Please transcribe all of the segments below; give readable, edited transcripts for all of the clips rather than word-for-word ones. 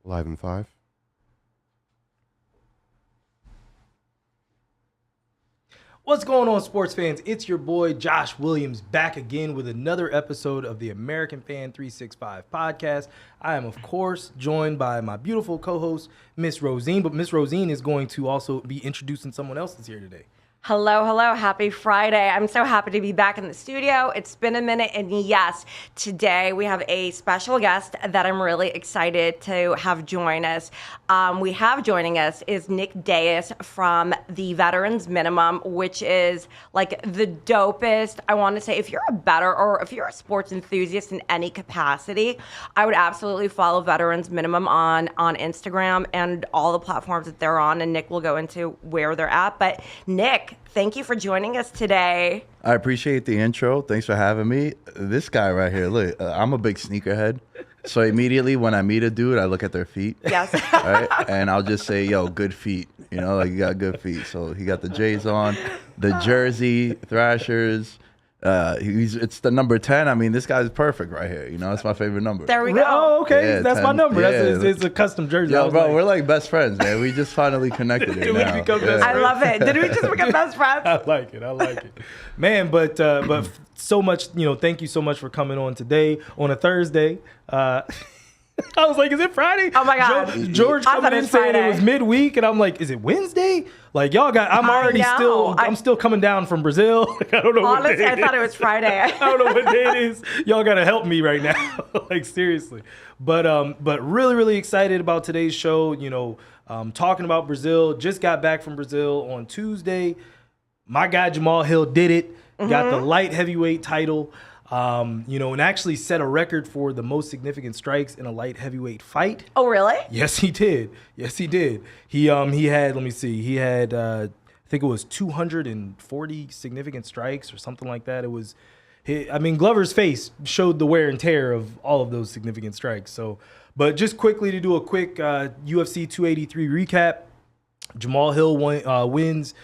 Live in 5. What's going on, sports fans? It's your boy Josh Williams back again with another episode of the American Fan 365 podcast. I am, of course, joined by my beautiful co-host, Miss Rosine, but Miss Rosine is going to also be introducing someone else that's here today. Hello. Happy Friday. I'm so happy to be back in the studio. It's been a minute, and yes, today we have a special guest that I'm really excited to have join us. We have joining us is Nick Dais from the Veterans Minimum, which is like the dopest. I want to say if you're a better or if you're a sports enthusiast in any capacity, I would absolutely follow Veterans Minimum on Instagram and all the platforms that they're on, and Nick will go into where they're at. But Nick, thank you for joining us today. I appreciate the intro. Thanks for having me. This guy right here, look, I'm a big sneakerhead. So immediately when I meet a dude, I look at their feet. Yes. Right? And I'll just say, yo, good feet. You know, like you got good feet. So he got the J's on, the jersey, Thrashers. It's the number 10. I mean, this guy's perfect right here. You know, it's my favorite number. There we go. Oh, okay. Yeah, that's 10. my number. Yeah. It's a custom jersey. Yo, bro, we're like best friends, man. We just finally connected Did it we now. become best I love it. Did we just become best friends? I like it. Man, but so much, thank you so much for coming on today on a Thursday. I was like, is it Friday? Oh my God. George I coming thought it in was saying it Friday. was midweek, and I'm like, is it Wednesday? Like, y'all got, I'm still coming down from Brazil. I don't know Honestly, what day I thought it was Friday. I don't know what day it is. Y'all gotta help me right now. Like, seriously. But really excited about today's show. Talking about Brazil. Just got back from Brazil on Tuesday. My guy Jamahal Hill did it. Got the light heavyweight title. And actually set a record for the most significant strikes in a light heavyweight fight. Oh, really? Yes, he did. He had, let me see, he had, I think it was 240 significant strikes or something like that. It was, Glover's face showed the wear and tear of all of those significant strikes. So, but just quickly to do a quick UFC 283 recap, Jamahal Hill wins.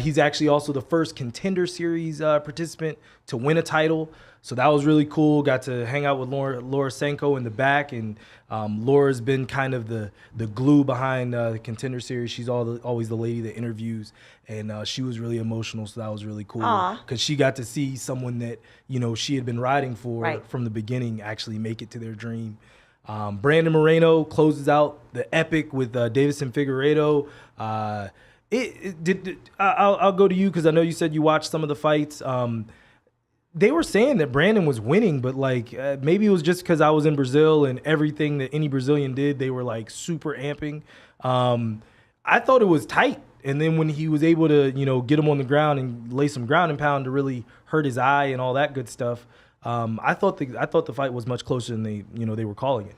He's actually also the first Contender Series participant to win a title. So that was really cool. Got to hang out with Laura Senko in the back, and Laura's been kind of the glue behind the Contender Series. She's always the lady that interviews, and she was really emotional, so that was really cool. Because she got to see someone that, she had been riding for from the beginning actually make it to their dream. Brandon Moreno closes out the epic with Davidson Figuerido. I'll go to you because I know you said you watched some of the fights. They were saying that Brandon was winning, but maybe it was just because I was in Brazil and everything that any Brazilian did, they were like super amping. I thought it was tight, and then when he was able to get him on the ground and lay some ground and pound to really hurt his eye and all that good stuff, I thought the fight was much closer than they were calling it.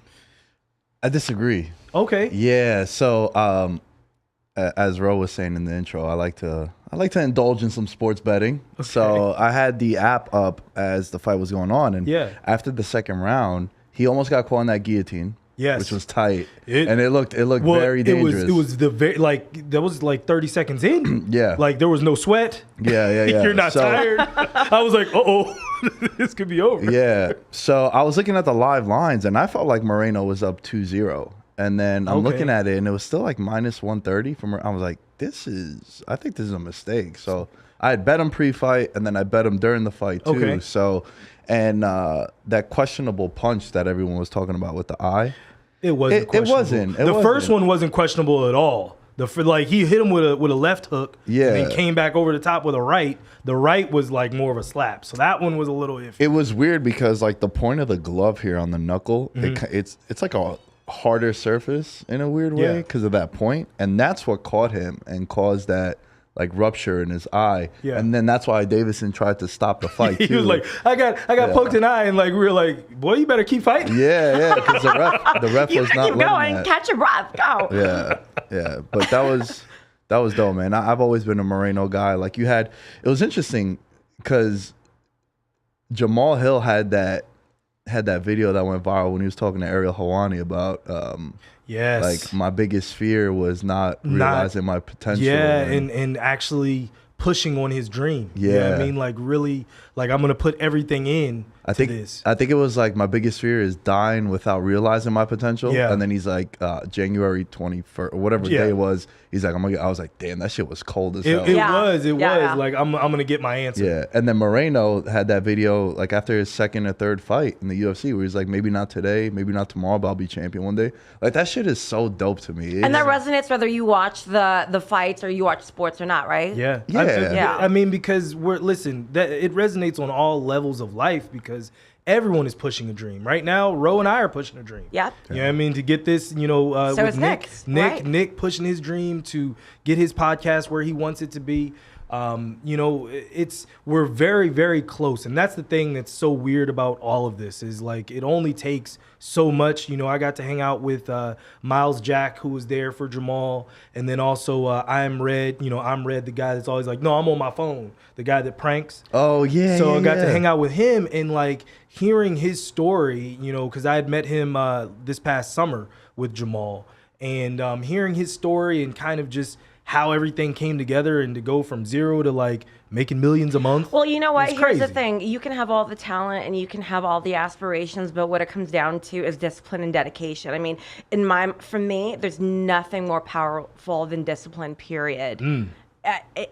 I disagree. Okay. Yeah. So as Ro was saying in the intro, I like to indulge in some sports betting. Okay. So I had the app up as the fight was going on, and after the second round, he almost got caught in that guillotine. Yes, which was tight, and it looked very dangerous. It was that was like 30 seconds in. Yeah, like there was no sweat. Yeah. You're not tired. I was like, this could be over. Yeah. So I was looking at the live lines, and I felt like Moreno was up 2-0. And then I'm looking at it, and it was still like minus 130 from her. I was like, I think this is a mistake. So I had bet him pre-fight, and then I bet him during the fight too. Okay. So, and that questionable punch that everyone was talking about with the eye. It wasn't questionable. The first one wasn't questionable at all. He hit him with a left hook, and then came back over the top with a right. The right was like more of a slap, so that one was a little iffy. It was weird because like the point of the glove here on the knuckle, it's like a harder surface in a weird way because of that point, and that's what caught him and caused that like rupture in his eye. Yeah. And then that's why Davidson tried to stop the fight. He was like, I got poked in the eye, and like we were like, boy, you better keep fighting. Yeah, because the ref was not keep going, that. Catch your breath, go. Yeah. But that was dope, man. I've always been a Moreno guy. Like it was interesting because Jamahal Hill had that video that went viral when he was talking to Ariel Helwani about like my biggest fear was not realizing my potential. Yeah, and actually pushing on his dream. Yeah. You know what I mean? Like really, like I'm gonna put everything in I think it was like my biggest fear is dying without realizing my potential. Yeah. And then he's like January 21st or whatever day it was. He's like, I was like, damn, that shit was cold as hell. It was like I'm gonna get my answer. Yeah. And then Moreno had that video like after his second or third fight in the UFC where he's like, maybe not today, maybe not tomorrow, but I'll be champion one day. Like that shit is so dope to me. And that resonates whether you watch the fights or you watch sports or not, right? Yeah. Yeah. I mean, because that it resonates on all levels of life because everyone is pushing a dream. Right now, Ro and I are pushing a dream. Yep. You know what I mean? To get this, so is Nick. Nick pushing his dream to get his podcast where he wants it to be. We're very, very close. And that's the thing that's so weird about all of this is like, it only takes so much. I got to hang out with Miles Jack, who was there for Jamal. And then also I'm Red, the guy that's always like, no, I'm on my phone. The guy that pranks. Oh, yeah. So I got to hang out with him and like hearing his story, because I had met him this past summer with Jamal. And hearing his story and kind of just how everything came together and to go from zero to like making millions a month. Well, you know what? Here's the thing. You can have all the talent and you can have all the aspirations, but what it comes down to is discipline and dedication. I mean, for me, there's nothing more powerful than discipline, period.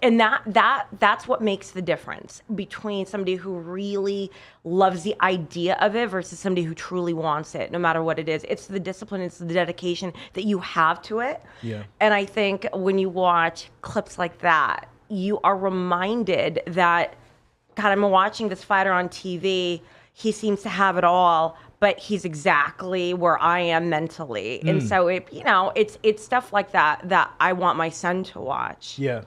And that's what makes the difference between somebody who really loves the idea of it versus somebody who truly wants it, no matter what it is. It's the discipline, it's the dedication that you have to it. Yeah. And I think when you watch clips like that, you are reminded that, God, I'm watching this fighter on TV. He seems to have it all, but he's exactly where I am mentally. And so it's stuff like that I want my son to watch. Yeah.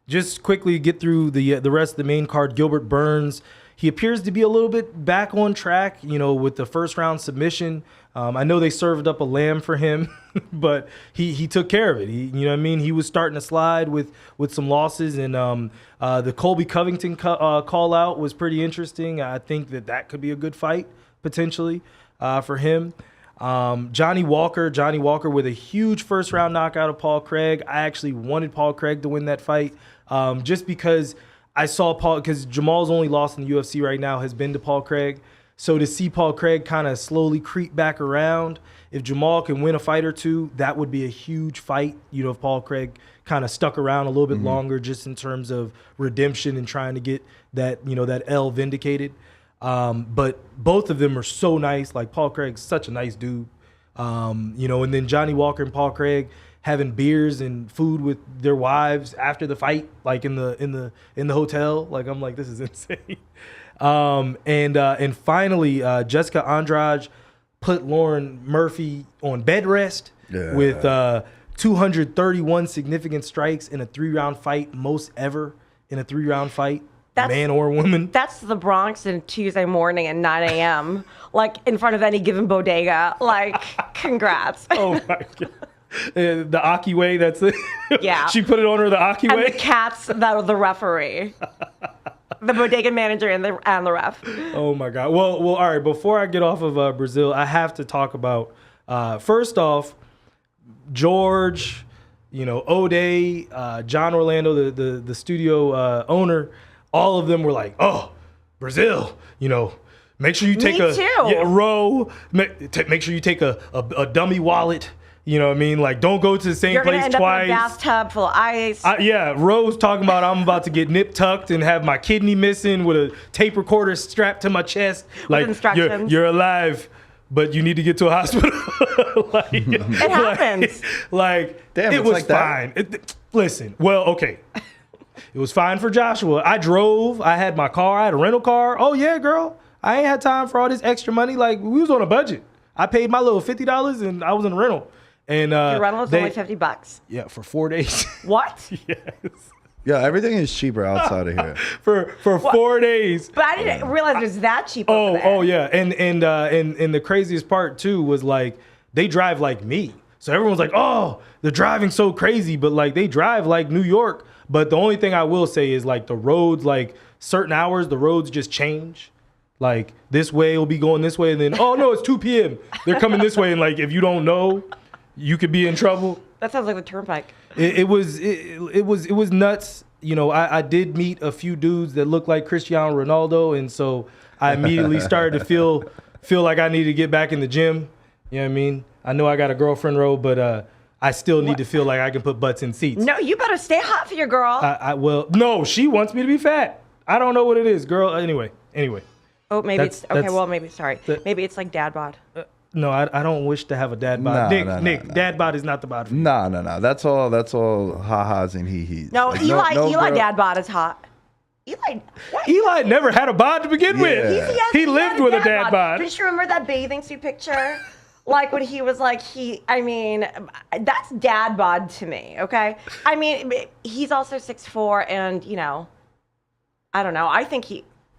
Just quickly get through the rest of the main card. Gilbert Burns, he appears to be a little bit back on track, with the first round submission. I know they served up a lamb for him, but he took care of it. He was starting to slide with some losses, and the Colby Covington call out was pretty interesting. I think that could be a good fight potentially for him. Johnny Walker with a huge first round knockout of Paul Craig. I actually wanted Paul Craig to win that fight just because I saw because Jamal's only loss in the UFC right now has been to Paul Craig. So to see Paul Craig kind of slowly creep back around, if Jamal can win a fight or two, that would be a huge fight. If Paul Craig kind of stuck around a little bit longer just in terms of redemption and trying to get that, that L vindicated. But both of them are so nice. Like Paul Craig's such a nice dude. And then Johnny Walker and Paul Craig having beers and food with their wives after the fight, like in the hotel. Like I'm like, this is insane. And finally, Jessica Andrade put Lauren Murphy on bed rest with 231 significant strikes in a 3-round fight, most ever in a 3-round fight. Man or woman. That's the Bronx on Tuesday morning at 9 a.m. like in front of any given bodega. Like, congrats. Oh my God. The Aki way, that's it. Yeah. She put it on her the Aki way. And the cats that were the referee. The bodega manager and the ref. Oh my God. Well, all right. Before I get off of Brazil, I have to talk about first off, George, O'Day, John Orlando, the studio owner. All of them were like, "Oh, Brazil, make sure you take row. Make sure you take a dummy wallet. You know what I mean? Like, don't go to the same place twice. You're gonna end up in a bathtub full of ice." Rose talking about I'm about to get nip tucked and have my kidney missing with a tape recorder strapped to my chest. Like, with instructions. You're alive, but you need to get to a hospital. It happens. Damn, it was fine. Listen, well, okay. It was fine for Joshua. I drove. I had my car. I had a rental car. Oh, yeah, girl. I ain't had time for all this extra money. Like, we was on a budget. I paid my little $50 and I was in a rental. And your rental was only $50. Yeah, for 4 days. What? Yes. Yeah, everything is cheaper outside of here. for 4 days. But I didn't realize it was that cheap over there. Oh, yeah. And the craziest part, too, was, like, they drive like me. So everyone's like, oh, they're driving so crazy. But, like, they drive like New York. But the only thing I will say is, like, the roads, like, certain hours, the roads just change. Like, this way will be going this way. And then, oh, no, it's 2 p.m. They're coming this way. And, like, if you don't know, you could be in trouble. That sounds like the turnpike. It was nuts. I did meet a few dudes that looked like Cristiano Ronaldo. And so I immediately started to feel like I needed to get back in the gym. You know what I mean? I know I got a girlfriend role, but I still need to feel like I can put butts in seats. No, you better stay hot for your girl. No, she wants me to be fat. I don't know what it is, girl. Anyway. Oh, maybe it's okay. Well, maybe maybe it's like dad bod. No, I don't wish to have a dad bod. Nick, dad bod is not the bod for you. No. That's all ha-has and he-he's. No, Like, Eli dad bod is hot. Eli never had a bod to begin with. He lived with a dad bod. Don't you remember that bathing suit picture? Like when he was like, that's dad bod to me, okay? I mean, he's also 6'4", and, I don't know. I think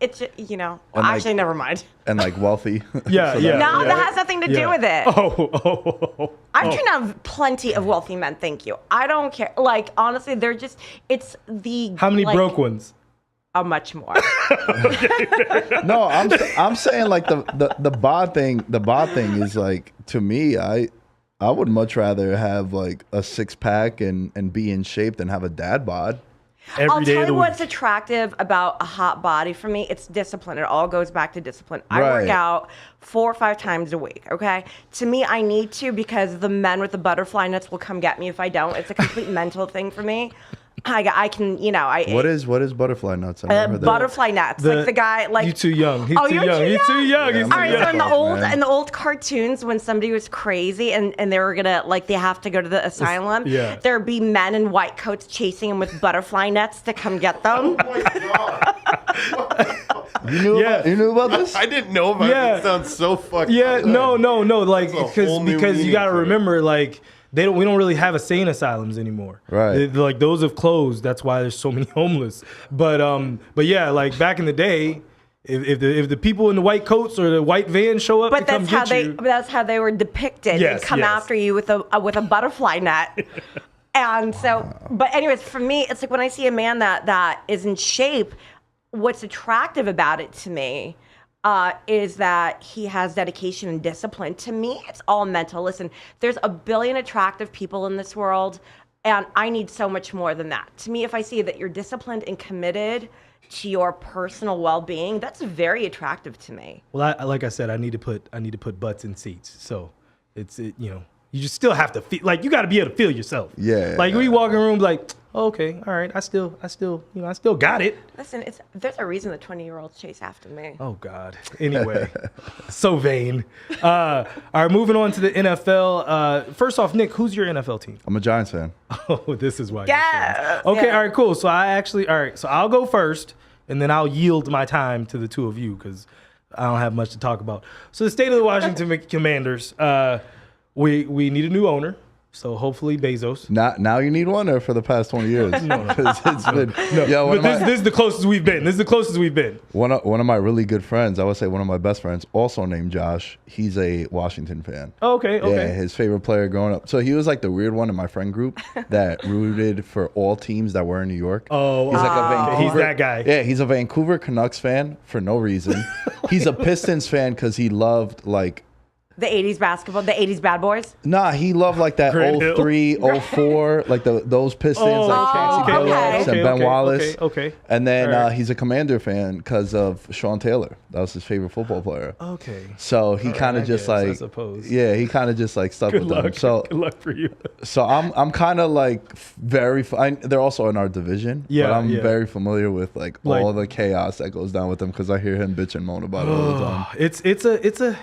actually, never mind. And like wealthy. Yeah. No, that has nothing to do with it. Oh. I've turned down plenty of wealthy men, thank you. I don't care. Like, honestly, it's the... How many broke ones? Much more. No, I'm saying like the bod thing is like, to me, I would much rather have like a 6-pack and be in shape than have a dad bod. I'll tell you what's attractive about a hot body for me. It's discipline. It all goes back to discipline. I work out 4 or 5 times a week, okay? To me, I need to, because the men with the butterfly nuts will come get me if I don't. It's a complete mental thing for me. I can, What is butterfly nuts? I never heard that. Butterfly nuts, like the guy, like you too young. He's too young. He's too young. All right, so in the old cartoons, when somebody was crazy and they were gonna they have to go to the asylum, there'd be men in white coats chasing them with butterfly nets to come get them. Oh my god! You knew about this? I didn't know about it. It sounds so fucked up. No. Like because you got to remember, like. We don't really have insane asylums anymore. Right. Like those have closed. That's why there's so many homeless. But yeah, like back in the day, if the people in the white coats or the white vans show up, that's how they were depicted. They come after you with a butterfly net. And so, but anyways, for me, it's like when I see a man that is in shape, what's attractive about it to me is that he has dedication and discipline. To me, it's all mental. Listen, there's a billion attractive people in this world, and I need so much more than that. To me, if I see that you're disciplined and committed to your personal well-being, that's very attractive to me. Well, like I said, I need to put butts in seats. So you just still have to feel like you got to be able to feel yourself. Yeah. Like we walk in a room like, oh, okay, all right, I still got it. Listen, there's a reason the 20-year-olds chase after me. Oh God. Anyway, so vain. All right, moving on to the NFL. First off, Nick, who's your NFL team? I'm a Giants fan. Oh, this is why. Yeah. Okay. Yeah. All right. Cool. So So I'll go first, and then I'll yield my time to the two of you because I don't have much to talk about. So the state of the Washington Commanders. We need a new owner, so hopefully Bezos. Now you need one, or for the past 20 years? No. It's been, this is the closest we've been. One of my really good friends, I would say one of my best friends, also named Josh. He's a Washington fan. Oh, okay. Yeah, his favorite player growing up. So he was like the weird one in my friend group that rooted for all teams that were in New York. Oh, he's like a Vancouver. He's that guy. Yeah, he's a Vancouver Canucks fan for no reason. He's a Pistons fan because he loved like. The 80s basketball, the 80s bad boys? Nah, he loved like that 03, 04, like those Pistons, like Chancey Billups and Ben Wallace. Okay. And then he's a Commander fan because of Sean Taylor. That was his favorite football player. Okay. So he kind of just like, I suppose. Yeah, he kind of just like stuck with them. So good luck for you. So I'm kind of like they're also in our division. Yeah, but I'm very familiar with like all the chaos that goes down with them because I hear him bitch and moan about it all the time.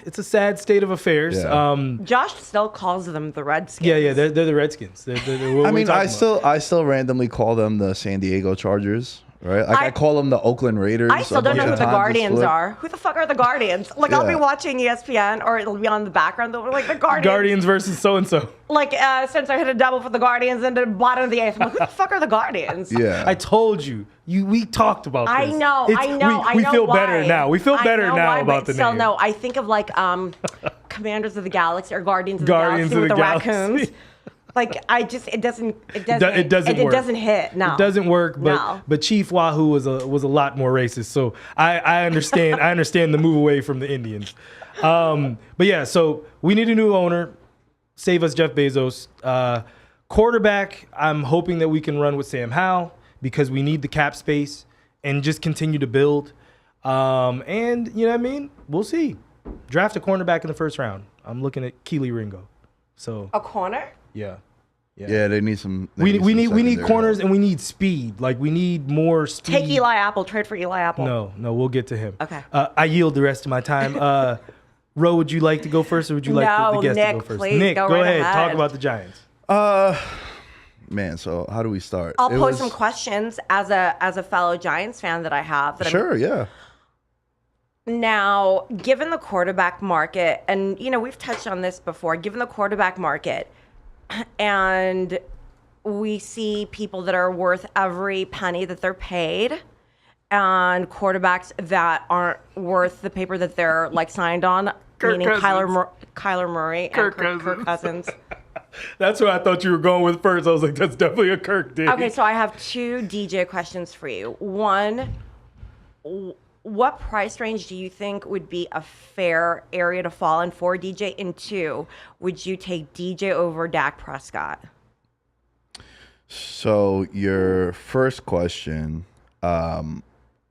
It's a sad state of affairs. Yeah. Josh still calls them the Redskins. Yeah, they're the Redskins. I still randomly call them the San Diego Chargers. Right, like I call them the Oakland Raiders. I still don't know who the Guardians are. Who the fuck are the Guardians? Like I'll be watching ESPN or it'll be on the background. They'll be like the Guardians. Guardians versus so and so. Like since I hit a double for the Guardians and the bottom of the eighth, I'm like, who the fuck are the Guardians? Yeah, I told you. We talked about this. I know. We feel better now. We feel better now about the name. No, I think of like Commanders of the Galaxy or Guardians of the Galaxy with the raccoons. Like it doesn't hit. No, it doesn't work. But Chief Wahoo was a lot more racist. So I understand. I understand the move away from the Indians. But yeah, so we need a new owner. Save us, Jeff Bezos. Quarterback. I'm hoping that we can run with Sam Howell because we need the cap space and just continue to build. And you know what I mean? We'll see. Draft a cornerback in the first round. I'm looking at Keely Ringo. So A corner? yeah. Yeah, they need some. We need secondary corners help. and we need speed. Like we need more speed. Take Eli Apple. Trade for Eli Apple. No, we'll get to him. Okay. I yield the rest of my time. Ro, would you like to go first, or would you like the guest Nick, to go first? please, Nick, go go right ahead. ahead. Talk about the Giants. Man, so how do we start? I'll It pose was- some questions as a fellow Giants fan that I have. Sure, yeah. Now, given the quarterback market, and we've touched on this before, given the quarterback market, and we see people that are worth every penny that they're paid, and quarterbacks that aren't worth the paper that they're signed on, meaning Kyler Murray and Kirk Cousins. That's what I thought you were going with first. I was like, that's definitely a Kirk dig. Okay, so I have two DJ questions for you. One, what price range do you think would be a fair area to fall in for DJ? And two, would you take DJ over Dak Prescott? So your first question, I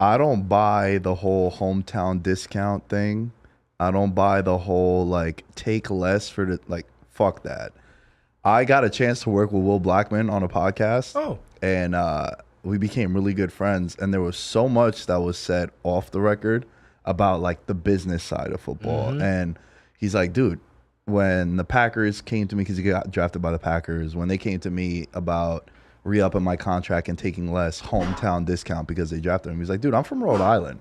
don't buy the whole hometown discount thing. I don't buy the whole take less for the fuck that. I got a chance to work with Will Blackman on a podcast. Oh. And we became really good friends. And there was so much that was said off the record about the business side of football. Mm-hmm. And he's like, dude, when the Packers came to me, because he got drafted by the Packers, when they came to me about re-upping my contract and taking less hometown discount because they drafted him, he's like, dude, I'm from Rhode Island.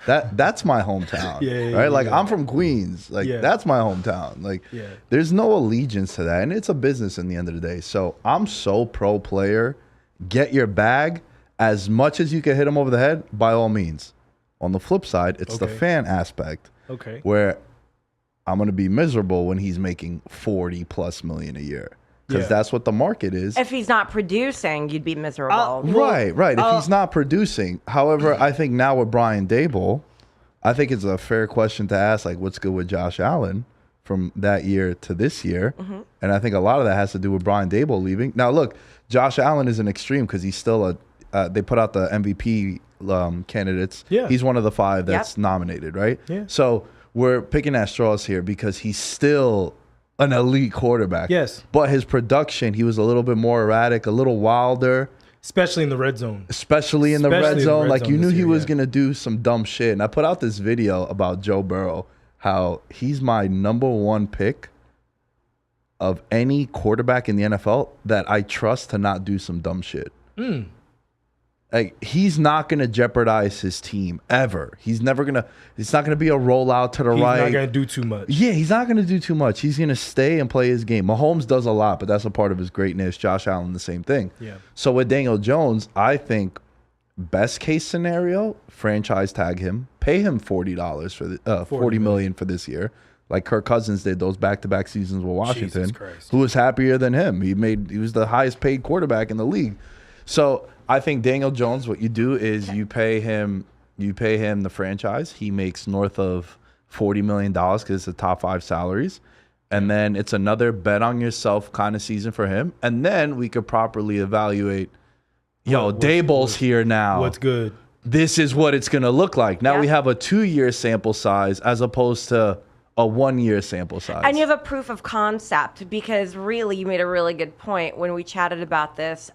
That's my hometown. Right? Yeah. I'm from Queens. That's my hometown. Yeah. There's no allegiance to that. And it's a business in the end of the day. So I'm so pro player. Get your bag. As much as you can hit him over the head, by all means. On the flip side, it's the Okay. fan aspect. Okay. Where I'm going to be miserable when he's making $40+ million a year. Because that's what the market is. If he's not producing, you'd be miserable. Right. If he's not producing. However, I think now with Brian Daboll, I think it's a fair question to ask, what's good with Josh Allen from that year to this year? Mm-hmm. And I think a lot of that has to do with Brian Daboll leaving. Now, look, Josh Allen is an extreme because he's still they put out the MVP candidates. Yeah. He's one of the 5 that's nominated, right? Yeah. So we're picking at straws here because he's still an elite quarterback. Yes. But his production, he was a little bit more erratic, a little wilder. Especially in the red zone. Especially in the red Especially in the zone. red You zone knew this he year, was yeah. going to do some dumb shit. And I put out this video about Joe Burrow, how he's my number 1 pick of any quarterback in the NFL that I trust to not do some dumb shit. He's not going to jeopardize his team ever. It's not going to be a rollout to the He's right. not going to do too much. Yeah, he's not going to do too much. He's going to stay and play his game. Mahomes does a lot, but that's a part of his greatness. Josh Allen, the same thing. Yeah. So with Daniel Jones, I think best case scenario, franchise tag him, pay him $40 for the $40 million for this year, like Kirk Cousins did those back-to-back seasons with Washington. Jesus Christ. Who was happier than him? He was the highest paid quarterback in the league. So I think Daniel Jones, what you do is you pay him the franchise. He makes north of $40 million because it's the top 5 salaries. And then it's another bet on yourself kind of season for him. And then we could properly evaluate, Daboll's here now. What's good? This is what it's going to look like. Now Yeah. we have a 2-year sample size as opposed to a 1-year sample size. And you have a proof of concept because really you made a really good point when we chatted about this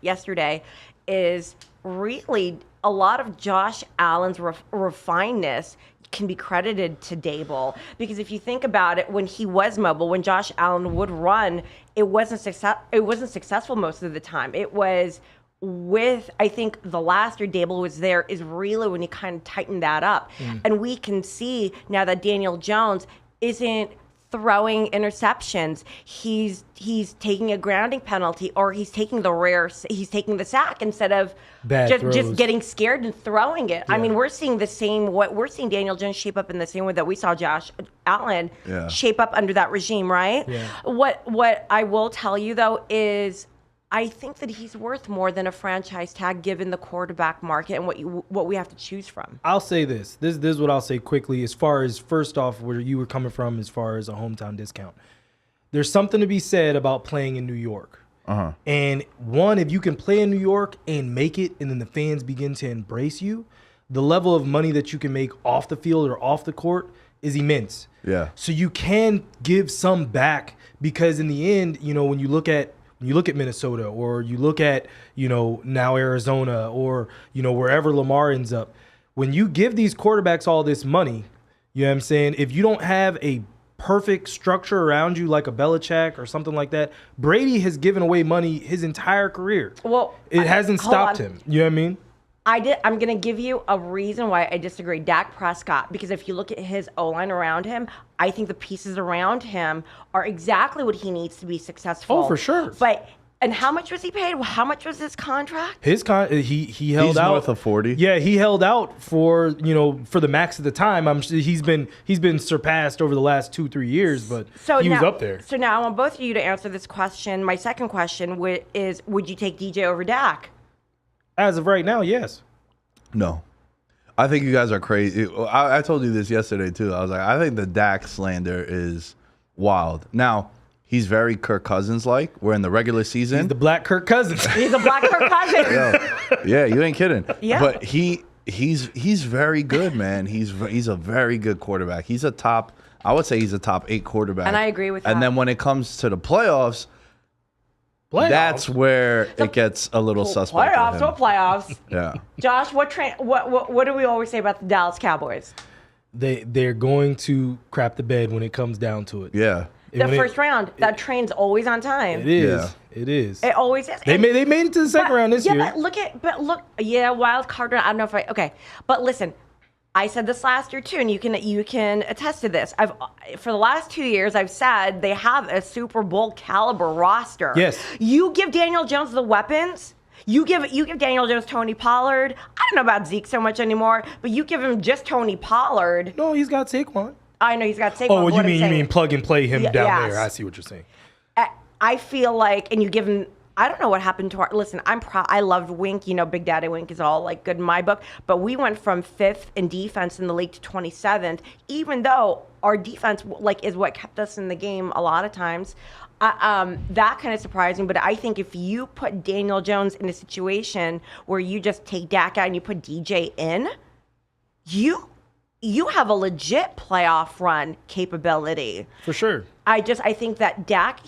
yesterday is really a lot of Josh Allen's refinedness can be credited to Daboll because if you think about it, when he was mobile, when Josh Allen would run, it wasn't successful most of the time. It was with, I think the last year Daboll was there is really when he kind of tightened that up. And we can see now that Daniel Jones isn't throwing interceptions. He's taking a grounding penalty or he's taking the sack instead of just getting scared and throwing it. I mean, we're seeing we're seeing Daniel Jones shape up in the same way that we saw Josh Allen shape up under that regime, right? Yeah. What I will tell you though is I think that he's worth more than a franchise tag given the quarterback market and what we have to choose from. I'll say this. This is what I'll say quickly as far as first off where you were coming from as far as a hometown discount. There's something to be said about playing in New York. And one, if you can play in New York and make it and then the fans begin to embrace you, the level of money that you can make off the field or off the court is immense. Yeah. So you can give some back because in the end, when you look at Minnesota or you look at, now Arizona or, wherever Lamar ends up, when you give these quarterbacks all this money, you know what I'm saying? If you don't have a perfect structure around you like a Belichick or something like that, Brady has given away money his entire career. Well, it hasn't stopped him. You know what I mean? I'm going to give you a reason why I disagree. Dak Prescott, because if you look at his O-line around him, I think the pieces around him are exactly what he needs to be successful. Oh, for sure. And how much was he paid? How much was his contract? He held He's out north of 40. Yeah, he held out for the max at the time. He's been surpassed over the last 2-3 years, but he was up there. So now I want both of you to answer this question. My second question is: would you take DJ over Dak? As of right now, yes. No. I think you guys are crazy. I told you this yesterday, too. I was like, I think the Dak slander is wild. Now, he's very Kirk Cousins-like. We're in the regular season. He's the black Kirk Cousins. He's a black Kirk Cousins. Yeah, you ain't kidding. Yeah. But he's very good, man. He's a very good quarterback. I would say he's a top 8 quarterback. And I agree with that. And then when it comes to the playoffs, that's where it gets a little suspect. Playoffs. Yeah. Josh, what do we always say about the Dallas Cowboys? They're going to crap the bed when it comes down to it. Yeah. The first round, that train's always on time. It is. Yeah. It is. It always is. They made it to the second round this year. Yeah, wild card round. I don't know if okay. But listen, I said this last year too, and you can attest to this. For the last 2 years, I've said they have a Super Bowl caliber roster. Yes. You give Daniel Jones the weapons. You give Daniel Jones Tony Pollard. I don't know about Zeke so much anymore, but you give him just Tony Pollard. No, he's got Saquon. I know he's got Saquon. Oh, you mean plug and play him down yes. there? I see what you're saying. I feel like, and you give him. I don't know what happened to our. Listen, I'm proud. I loved Wink. Big Daddy Wink is all like good in my book. But we went from 5th in defense in the league to 27th, even though our defense is what kept us in the game a lot of times. That kind of surprising. But I think if you put Daniel Jones in a situation where you just take Dak out and you put DJ in, you have a legit playoff run capability. For sure. I think that Dak,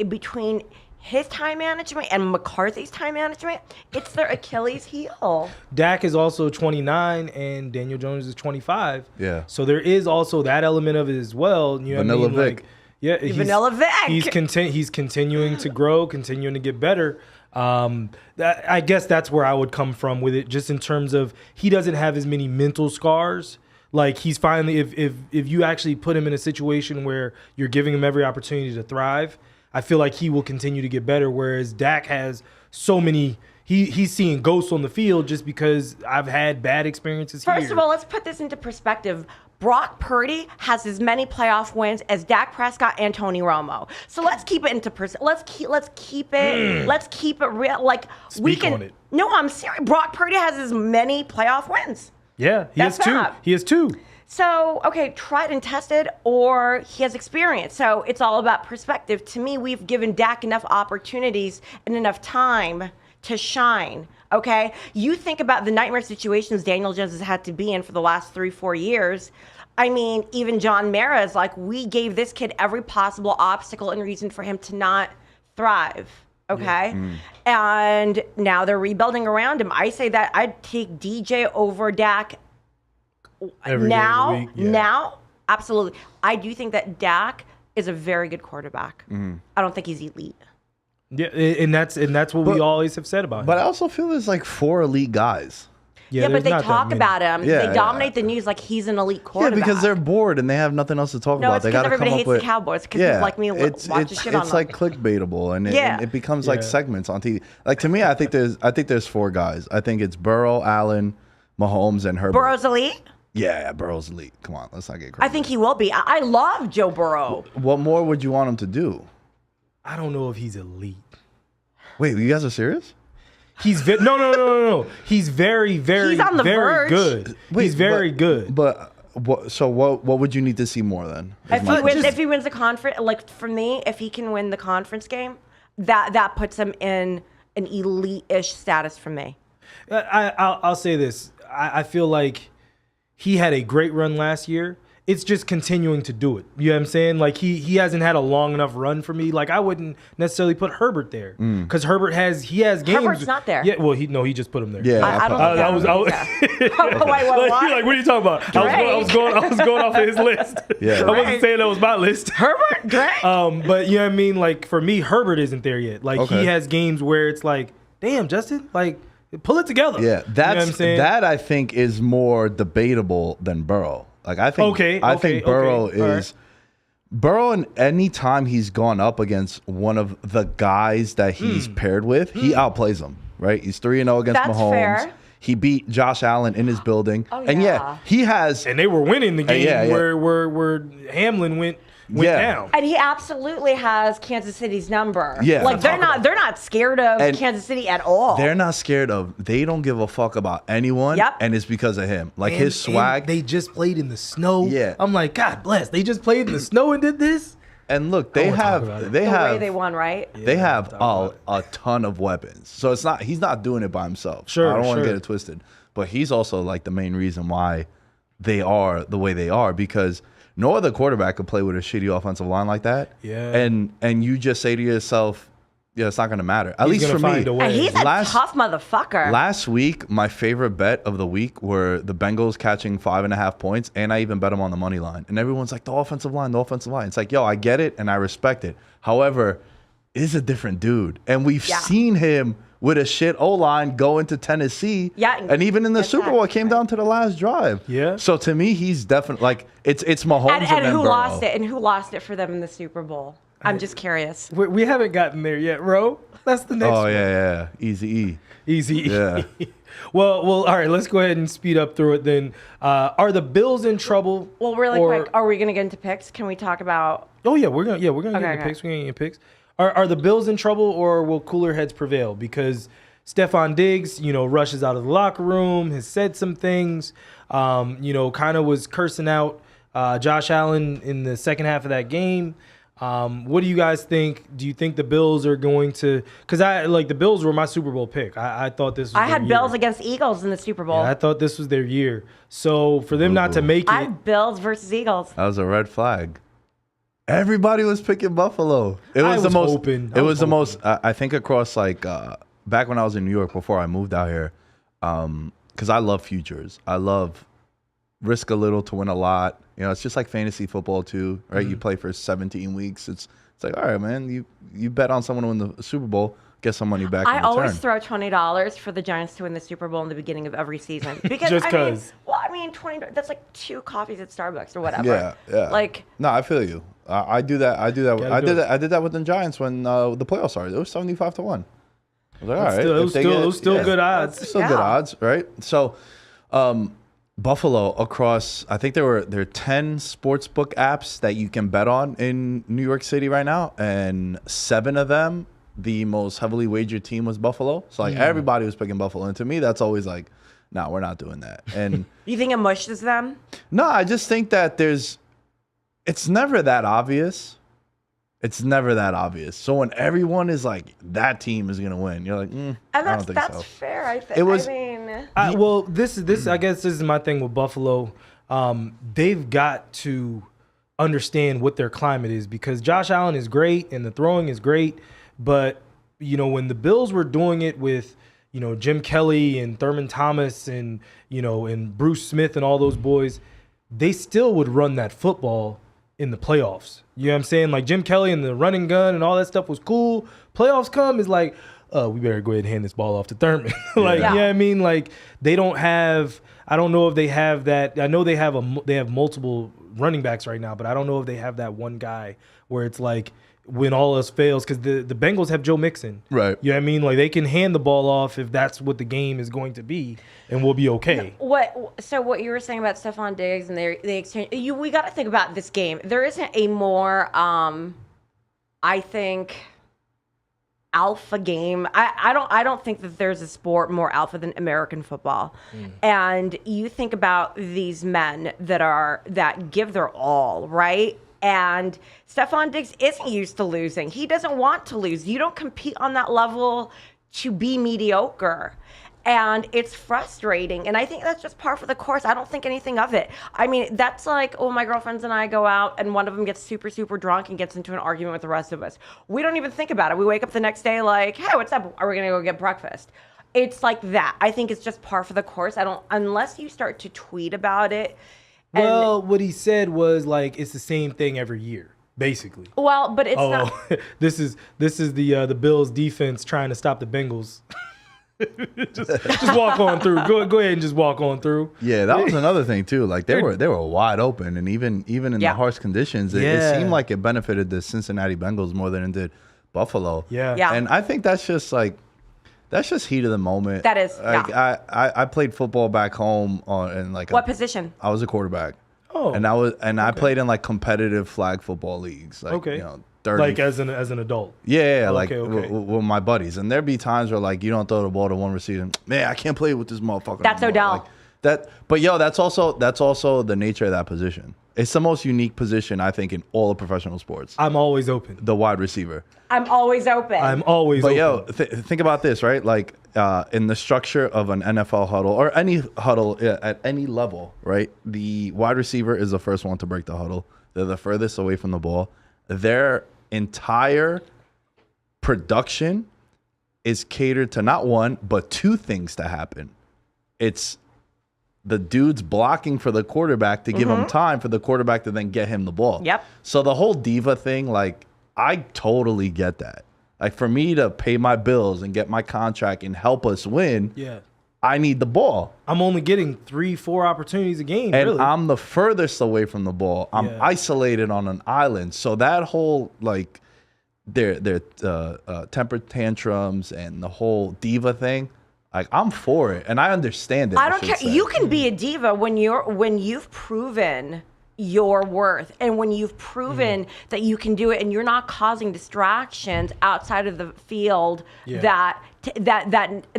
between his time management and McCarthy's time management, it's their Achilles heel. Dak is also 29 and Daniel Jones is 25. Yeah. So there is also that element of it as well. You know Vanilla what I mean? Vic. Vanilla Vic. He's continuing to grow, continuing to get better. I guess that's where I would come from with it, just in terms of he doesn't have as many mental scars. Like he's finally, if you actually put him in a situation where you're giving him every opportunity to thrive, I feel like he will continue to get better. Whereas Dak has so many, he's seeing ghosts on the field just because I've had bad experiences here. First of all, let's put this into perspective. Brock Purdy has as many playoff wins as Dak Prescott and Tony Romo. So let's keep it into let's keep it real. Like Speak on it. No, I'm serious. Brock Purdy has as many playoff wins. Yeah, he has two. He has two. So, okay, tried and tested, or he has experience. So it's all about perspective. To me, we've given Dak enough opportunities and enough time to shine. Okay, you think about the nightmare situations Daniel Jones has had to be in for the last 3-4 years. I mean, even John Mara is like, we gave this kid every possible obstacle and reason for him to not thrive. Okay, and now they're rebuilding around him. I say that I'd take DJ over Dak now. Absolutely, I do think that Dak is a very good quarterback. I don't think he's elite. Yeah, and that's what we always have said about him. But I also feel there's like 4 elite guys. Yeah, but they talk about him. Yeah, they dominate the news like he's an elite quarterback. Yeah, because they're bored and they have nothing else to talk about. It's they because got to come everybody up hates with the Cowboys because like me watches shit on them. It's like clickbaitable and it becomes like segments on TV. Like to me, I think there's 4 guys. I think it's Burrow, Allen, Mahomes, and Herbert. Burrow's elite? Yeah, Burrow's elite. Come on, let's not get crazy. I think he will be. I love Joe Burrow. What more would you want him to do? I don't know if he's elite. Wait, you guys are serious? He's no. He's very, very, he's on the very verge. good. He's very good. But what would you need to see more then? If he wins the conference, like for me, if he can win the conference game, that puts him in an elite-ish status for me. I'll say this. I feel like he had a great run last year. It's just continuing to do it. You know what I'm saying? Like he hasn't had a long enough run for me. Like I wouldn't necessarily put Herbert there because Herbert has games. Herbert's not there. Yeah, well he just put him there. Yeah, I don't think Wait, like, what are you talking about? I was going off of his list. Yeah. I wasn't saying that was my list. Herbert, Drake. But you know what I mean? Like for me, Herbert isn't there yet. Like Okay. he has games where it's like, damn, Justin, like pull it together. Yeah, you know what I'm saying? that I think is more debatable than Burrow. Like I think Burrow is Burrow, and any time he's gone up against one of the guys that he's paired with, he outplays them. Right? He's 3-0 against That's Mahomes. fair. He beat Josh Allen in his building, and yeah. he has. And they were winning the game where Hamlin went down. And he absolutely has Kansas City's number. Yeah. Like they're not scared of Kansas City at all. They're not scared of. They don't give a fuck about anyone. Yep. And it's because of him. Like his swag. And they just played in the snow. Yeah. I'm like, God bless. They just played in the snow and did this. And look, they have the way they won, right? They have a ton of weapons. So it's not he's not doing it by himself. Sure. I don't want to get it twisted. But he's also like the main reason why they are the way they are, because no other quarterback could play with a shitty offensive line like that. Yeah. And you just say to yourself, yeah, it's not going to matter. At least for me. And he's a tough motherfucker. Last week, my favorite bet of the week were the Bengals catching 5.5 points, and I even bet them on the money line. And everyone's like, the offensive line. It's like, yo, I get it, and I respect it. However, it's a different dude. And we've seen him with a shit O-line go into Tennessee. Yeah. And even in the Super Bowl, it came down to the last drive. Yeah. So to me, he's definitely, like, it's Mahomes and and then who Burrow. lost it? And who lost it for them in the Super Bowl? I'm just curious. We haven't gotten there yet, Ro. That's the next one. Oh, yeah. Easy E. Easy. Yeah. well, all right, let's go ahead and speed up through it then. Are the Bills in trouble? Well, really quick, are we going to get into picks? Can we talk about... Oh, yeah, we're going to get into picks. We're going to get into picks. Are the Bills in trouble, or will cooler heads prevail? Because Stephon Diggs, rushes out of the locker room, has said some things, kind of was cursing out Josh Allen in the second half of that game. What do you guys think? Do you think the Bills are going to? Because the Bills were my Super Bowl pick. I thought this was I had their year. Bills against Eagles in the Super Bowl. Yeah, I thought this was their year. So for them not to make it, I had Bills versus Eagles. That was a red flag. Everybody was picking Buffalo. It was the most. I think across back when I was in New York before I moved out here, because I love futures. I love risk a little to win a lot. It's just like fantasy football too, right? You play for 17 weeks. It's like, all right, man, you bet on someone to win the Super Bowl, get some money back. I always throw $20 for the Giants to win the Super Bowl in the beginning of every season because just because. $20. That's like 2 coffees at Starbucks or whatever. Yeah. Like, no, I feel you. I do that. I did that with the Giants when the playoffs started. It was 75-1. I was like, all right, it was still good odds. Still good odds, right? So, Buffalo across, I think there are 10 sportsbook apps that you can bet on in New York City right now, and 7 of them, the most heavily wagered team was Buffalo. So everybody was picking Buffalo, and to me, that's always like, no, we're not doing that. And you think it mushes them? No, I just think that it's never that obvious. It's never that obvious. So when everyone is like, that team is going to win, you're like, and I don't think that's so. fair, I think. This I guess this is my thing with Buffalo. They've got to understand what their climate is, because Josh Allen is great and the throwing is great. But, when the Bills were doing it with, Jim Kelly and Thurman Thomas and, and Bruce Smith and all those boys, they still would run that football in the playoffs. You know what I'm saying? Like Jim Kelly and the running gun and all that stuff was cool. Playoffs come is like, we better go ahead and hand this ball off to Thurman. You know what I mean? Like they don't have, I don't know if they have that. I know they have multiple running backs right now, but I don't know if they have that one guy where it's like, when all else fails, because the Bengals have Joe Mixon. Right. You know what I mean? Like, they can hand the ball off if that's what the game is going to be, and we'll be okay. So what you were saying about Stephon Diggs and they exchange, we got to think about this game. There isn't a more, I think, alpha game. I don't think that there's a sport more alpha than American football. And you think about these men that give their all, right? And Stephon Diggs isn't used to losing. He doesn't want to lose. You don't compete on that level to be mediocre. And it's frustrating. And I think that's just par for the course. I don't think anything of it. I mean, that's like, oh, my girlfriends and I go out and one of them gets super, super drunk and gets into an argument with the rest of us. We don't even think about it. We wake up the next day like, hey, what's up? Are we going to go get breakfast? It's like that. I think it's just par for the course. Unless you start to tweet about it. Well, what he said was like, it's the same thing every year. Basically. Well, but it's not. this is the Bills defense trying to stop the Bengals. just walk on through. Go ahead and just walk on through. Yeah, that was another thing too. Like they were wide open, and even in the harsh conditions, it seemed like it benefited the Cincinnati Bengals more than it did Buffalo. Yeah. And I think that's just heat of the moment. That is. Like I played football back home what position? I was a quarterback. Oh. And I played in like competitive flag football leagues. Like, okay. 30. Like as an adult. Yeah, like with my buddies. And there'd be times where like you don't throw the ball to one receiver. Man, I can't play with this motherfucker. That's Odell. Like, but that's also the nature of that position. It's the most unique position I think in all of professional sports. I'm always open. The wide receiver. I'm always open. But think about this, right? Like in the structure of an NFL huddle or any huddle at any level, right? The wide receiver is the first one to break the huddle. They're the furthest away from the ball. Their entire production is catered to not one, but two things to happen. It's the dude's blocking for the quarterback to give him time for the quarterback to then get him the ball. Yep. So the whole diva thing, like, I totally get that. Like, for me to pay my bills and get my contract and help us win, I need the ball. I'm only getting 3-4 opportunities a game, and really. I'm the furthest away from the ball. I'm isolated on an island. So that whole, like, their temper tantrums and the whole diva thing, like, I'm for it, and I understand it. I don't care. You can be a diva when you've proven your worth and when you've proven that you can do it, and you're not causing distractions outside of the field that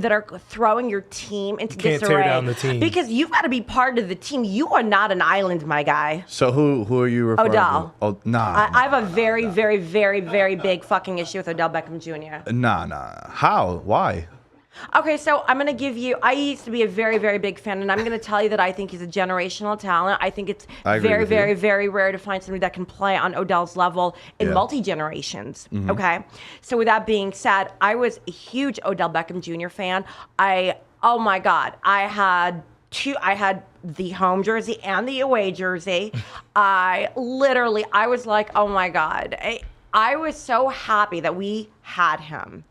are throwing your team into disarray. Can't tear down the team because you've got to be part of the team. You are not an island, my guy. So who are you referring Odell. to? Oh, nah. I have a very, very, very, very big fucking issue with Odell Beckham Jr. Nah. How? Why? Okay, so I'm going to give you, I used to be a very, very big fan, and I'm going to tell you that I think he's a generational talent. I think it's very, very, very rare to find somebody that can play on Odell's level in multi-generations, okay? So with that being said, I was a huge Odell Beckham Jr. fan. Oh my God, I had the home jersey and the away jersey. I was like, oh my God. I was so happy that we had him.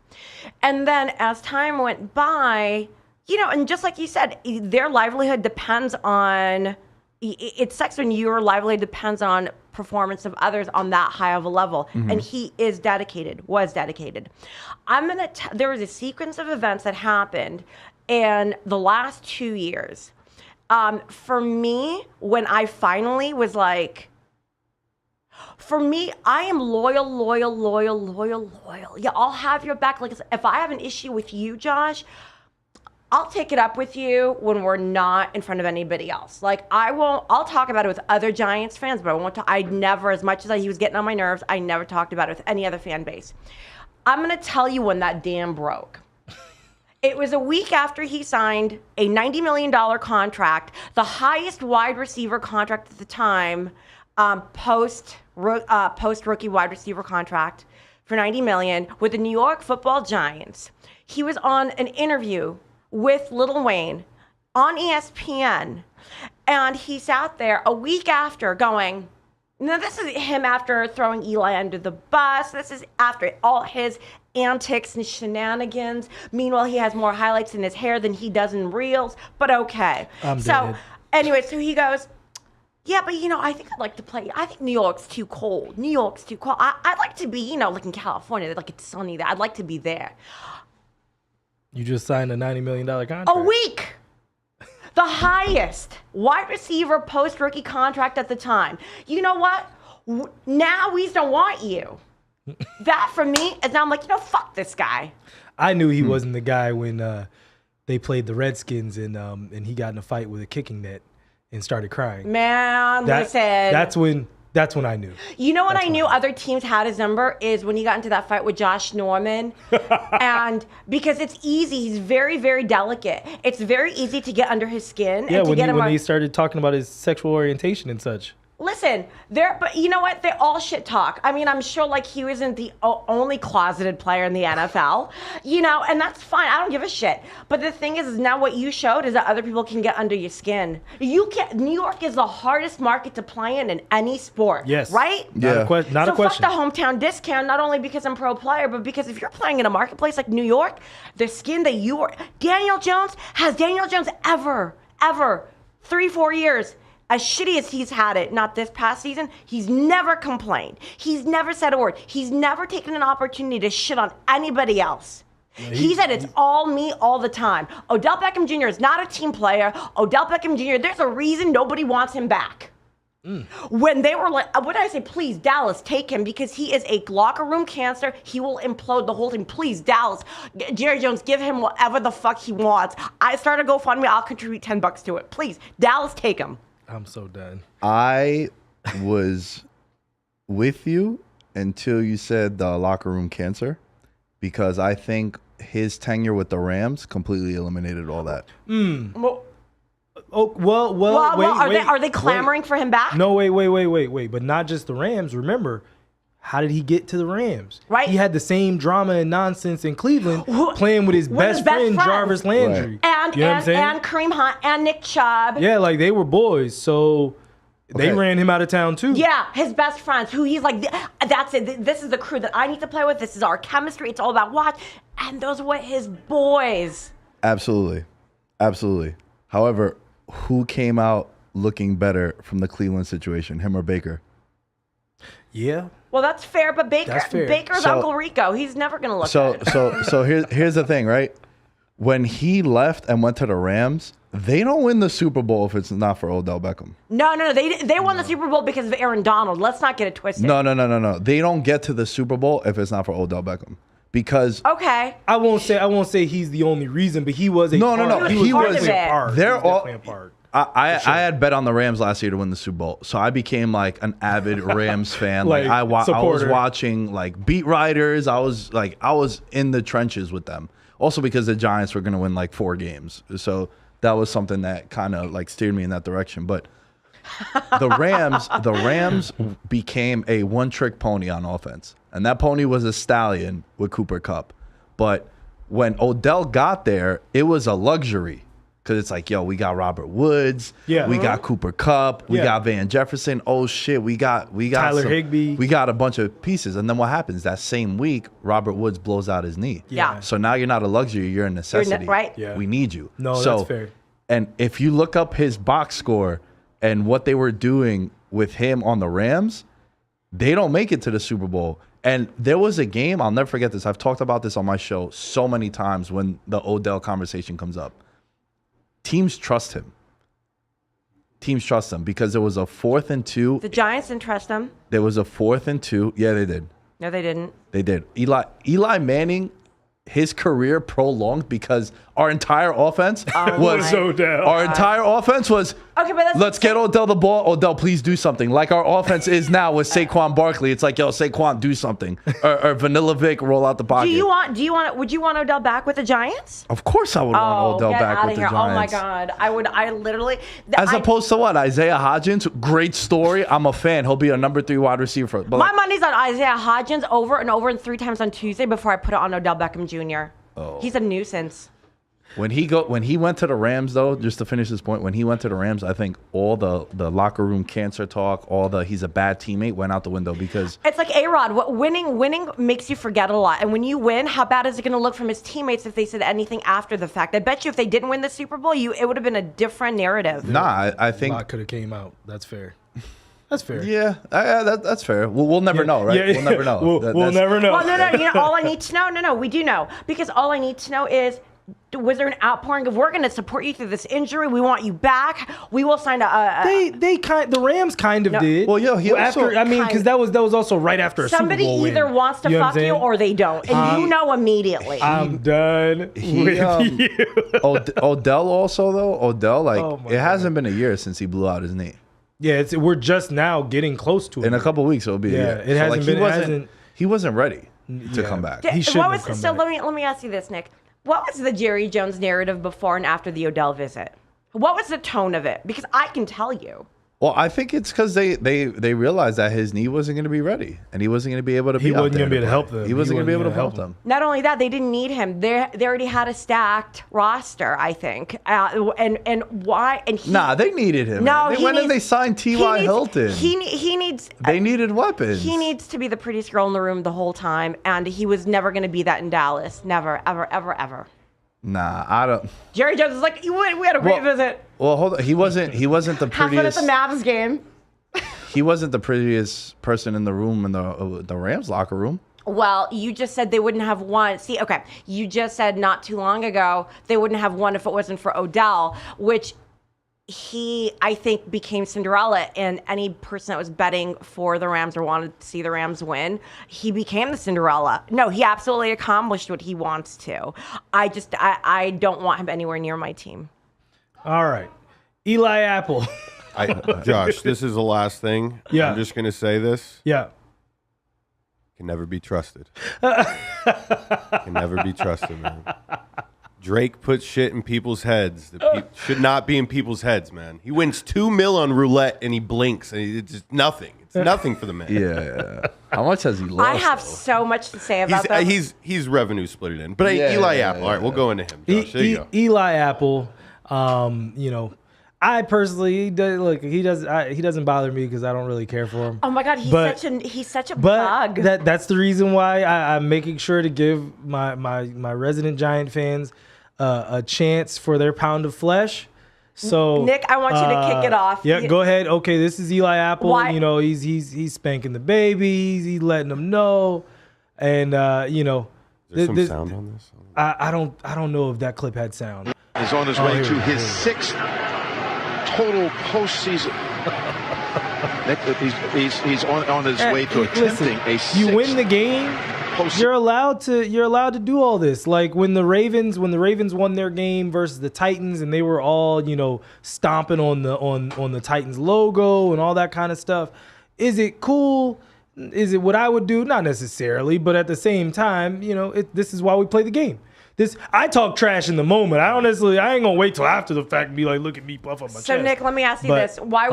And then as time went by, and just like you said, their livelihood depends on, it sucks when your livelihood depends on performance of others on that high of a level. And he was dedicated. There was a sequence of events that happened in the last 2 years. For me, when I finally was like, for me, I am loyal. Yeah, I'll have your back. Like, if I have an issue with you, Josh, I'll take it up with you when we're not in front of anybody else. Like, I'll talk about it with other Giants fans, but I never, as much as he was getting on my nerves, I never talked about it with any other fan base. I'm going to tell you when that dam broke. It was a week after he signed a $90 million contract, the highest wide receiver contract at the time, post rookie wide receiver contract for $90 million with the New York Football Giants. He was on an interview with Lil Wayne on ESPN, and he sat there a week after going, now this is him after throwing Eli under the bus. This is after all his antics and shenanigans. Meanwhile, he has more highlights in his hair than he does in reels, but okay. Anyway, so he goes, yeah, but I think I'd like to play. I think New York's too cold. I'd like to be, like in California, like it's sunny there. I'd like to be there. You just signed a $90 million contract. A week. The highest wide receiver post-rookie contract at the time. You know what? Now we don't want you. That for me is now I'm like, fuck this guy. I knew he wasn't the guy when they played the Redskins and he got in a fight with a kicking net and started crying. Man, listen. That's when That's when I knew. You know when I knew other teams had his number is when he got into that fight with Josh Norman. And because it's easy, he's very, very delicate. It's very easy to get under his skin. Yeah, and to when they started talking about his sexual orientation and such. Listen, but you know what? They all shit talk. I mean, I'm sure like he isn't the only closeted player in the NFL, and that's fine. I don't give a shit. But the thing is now what you showed is that other people can get under your skin. New York is the hardest market to play in any sport. Yes. Right? Yeah. Not a question. So fuck the hometown discount, not only because I'm pro player, but because if you're playing in a marketplace like New York, the skin that you are, Daniel Jones ever, 3-4 years, as shitty as he's had it, not this past season, he's never complained. He's never said a word. He's never taken an opportunity to shit on anybody else. He said it's all me all the time. Odell Beckham Jr. is not a team player. Odell Beckham Jr., there's a reason nobody wants him back. When they were like, what did I say? Please, Dallas, take him because he is a locker room cancer. He will implode the whole thing. Please, Dallas, Jerry Jones, give him whatever the fuck he wants. I started GoFundMe. I'll contribute $10 to it. Please, Dallas, take him. I'm so done. I was with you until you said the locker room cancer, because I think his tenure with the Rams completely eliminated all that. Well, Wait, are they clamoring for him back? No, wait. But not just the Rams. Remember, how did he get to the Rams? Right. He had the same drama and nonsense in Cleveland playing with his best friend, Jarvis Landry. Right. And Kareem Hunt and Nick Chubb. Yeah, like they were boys. So they ran him out of town too. Yeah, his best friends, who he's like, that's it. This is the crew that I need to play with. This is our chemistry. It's all about watch. And those were his boys. Absolutely. However, who came out looking better from the Cleveland situation, him or Baker? Yeah. Well, that's fair, but Baker's Uncle Rico. He's never going to look good. So here's the thing, right? When he left and went to the Rams, they don't win the Super Bowl if it's not for Odell Beckham. No. They won the Super Bowl because of Aaron Donald. Let's not get it twisted. No. They don't get to the Super Bowl if it's not for Odell Beckham. Because okay, I won't say he's the only reason, but he was a no. He was a part. They're all. A part. I had bet on the Rams last year to win the Super Bowl, so I became like an avid Rams fan. I was watching like beat writers. I was in the trenches with them. Also because the Giants were going to win like 4 games, so that was something that kind of like steered me in that direction. But the Rams became a one-trick pony on offense, and that pony was a stallion with Cooper Kupp. But when Odell got there, it was a luxury. Because it's like, yo, we got Robert Woods, we got Cooper Kupp, we got Van Jefferson. Oh shit, we got Tyler Higbee. We got a bunch of pieces. And then what happens? That same week, Robert Woods blows out his knee. Yeah. So now you're not a luxury, you're a necessity. Right. Yeah. We need you. No, that's fair. And if you look up his box score and what they were doing with him on the Rams, they don't make it to the Super Bowl. And there was a game, I'll never forget this. I've talked about this on my show so many times when the Odell conversation comes up. Teams trust him. Because there was a 4th and 2. The Giants didn't trust him. There was a 4th and 2. Yeah, they did. No, they didn't. They did. Eli Manning, his career prolonged because our entire offense was Odell. Our entire offense was okay, but let's get Odell the ball. Odell, please do something. Like our offense is now with Saquon Barkley. It's like, yo, Saquon, do something. or Vanilla Vic, roll out the pocket. Would you want Odell back with the Giants? Of course I would want Odell back with the Giants. Oh my God. I literally. As opposed to what? Isaiah Hodgins, great story. I'm a fan. He'll be a number 3 wide receiver. But my money's on Isaiah Hodgins over and 3 times on Tuesday before I put it on Odell Beckham Jr. Oh. He's a nuisance. When he went to the Rams, though, just to finish this point, when he went to the Rams, I think all the locker room cancer talk, he's a bad teammate went out the window because it's like A-Rod. Winning makes you forget a lot, and when you win, how bad is it going to look from his teammates if they said anything after the fact? I bet you if they didn't win the Super Bowl, it would have been a different narrative. Nah, I think a lot could have came out. That's fair. That's fair. Yeah, that's fair. We'll never know, right? Yeah. We'll never know. We'll never know. Well, no. All I need to know. No, we do know because all I need to know is. Was there an outpouring of we're going to support you through this injury? We want you back. We will sign the Rams kind of did. Well, yeah, because that was also right after a Super Bowl win. Somebody either wants to fuck you or they don't, and you know immediately. I'm done with you. Odell also though. It hasn't been a year since he blew out his knee. Yeah, we're just now getting close to it. In a couple weeks, it'll be. Yeah, it hasn't been. He wasn't ready to come back. He shouldn't have come back. Let me ask you this, Nick. What was the Jerry Jones narrative before and after the Odell visit? What was the tone of it? Because I can tell you. Well, I think it's because they realized that his knee wasn't going to be ready, and he wasn't going to be able to be. He wasn't going to be able to help them. He wasn't going to be able to help them. Not only that, they didn't need him. They already had a stacked roster, I think. And why? And they needed him. No, they went and they signed T.Y. Hilton. He needs. They needed weapons. He needs to be the prettiest girl in the room the whole time, and he was never going to be that in Dallas. Never, ever, ever, ever. Nah, I don't. Jerry Jones is like, we had a great visit. Well, hold on. He wasn't the prettiest. Have fun at the Mavs game. He wasn't the prettiest person in the room in the Rams locker room. Well, you just said they wouldn't have one. See, okay, you just said not too long ago they wouldn't have one if it wasn't for Odell, which he, I think, became Cinderella, and any person that was betting for the Rams or wanted to see the Rams win, he became the Cinderella. No, he absolutely accomplished what he wants to. I don't want him anywhere near my team. All right. Eli Apple. Josh, this is the last thing. Yeah. I'm just going to say this. Yeah. Can never be trusted. Can never be trusted, man. Drake puts shit in people's heads that should not be in people's heads, man. He wins $2 million on roulette and he blinks and it's just nothing. It's nothing for the man. Yeah. How much has he lost? I have so much to say about that. He's revenue split it in. But Eli Apple. All right, we'll go into him. Josh, there you go. Eli Apple, I personally he doesn't bother me because I don't really care for him. Oh my God, he's such a bug. That's the reason why I'm making sure to give my resident Giant fans a chance for their pound of flesh. So Nick, I want you to kick it off. Yeah, go ahead. Okay, this is Eli Apple. Why? He's spanking the babies. He's letting them know, and Is there some sound on this? I don't know if that clip had sound. Is on his way to his sixth total postseason. He's on his way to attempting a sixth. You win the game. You're allowed to do all this. Like when the Ravens won their game versus the Titans, and they were all stomping on the Titans logo and all that kind of stuff. Is it cool? Is it what I would do? Not necessarily, but at the same time, this is why we play the game. I talk trash in the moment. I ain't gonna wait till after the fact and be like, look at me puff up my chest. So Nick, let me ask you this: Why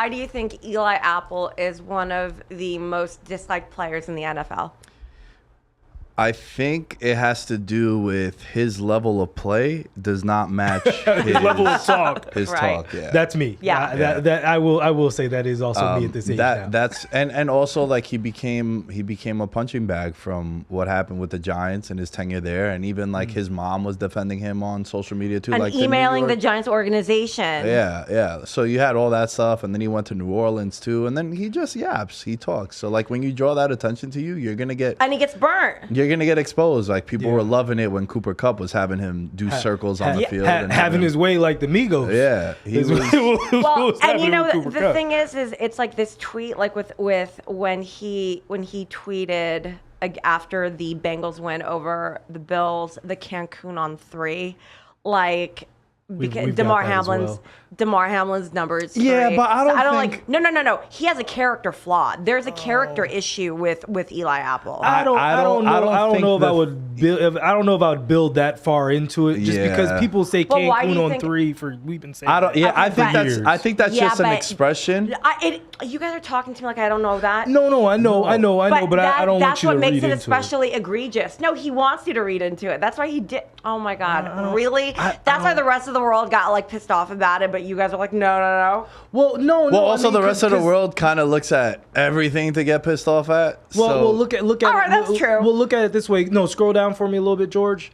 do you think Eli Apple is one of the most disliked players in the NFL? I think it has to do with his level of play does not match his level of talk. His right. talk, yeah. That's me. Yeah. That I will say that is also me at this age now. That's and also like he became a punching bag from what happened with the Giants and his tenure there, and even like his mom was defending him on social media too, and like emailing the Giants organization. Yeah. So you had all that stuff, and then he went to New Orleans too, and then he just yaps, he talks. So like when you draw that attention to you, you're gonna get and he gets burnt. You're gonna get exposed. Like people were loving it when Cooper Kupp was having him do circles on the field, and having his way like the Migos. Yeah, he was. Well, and the thing is it's like this tweet, like with when he tweeted after the Bengals win over the Bills, the Cancun on 3, like. Because Damar Hamlin's numbers. Yeah, but I don't think. No. He has a character flaw. There's a character issue with Eli Apple. I don't know if I would build that far into it just because people say Cancun on 3 for we've been saying. I think that's just an expression. You guys are talking to me like I don't know that. No, I know, but I don't want you to read into it. That's what makes it especially egregious. No, he wants you to read into it. That's why he did. Oh my God, really? That's why the rest of the world got like pissed off about it, but you guys are like, no. Well, no. Well, also the rest of the world kind of looks at everything to get pissed off at. Well, look at. All right, that's true. We'll look at it this way. No, scroll down for me a little bit, George.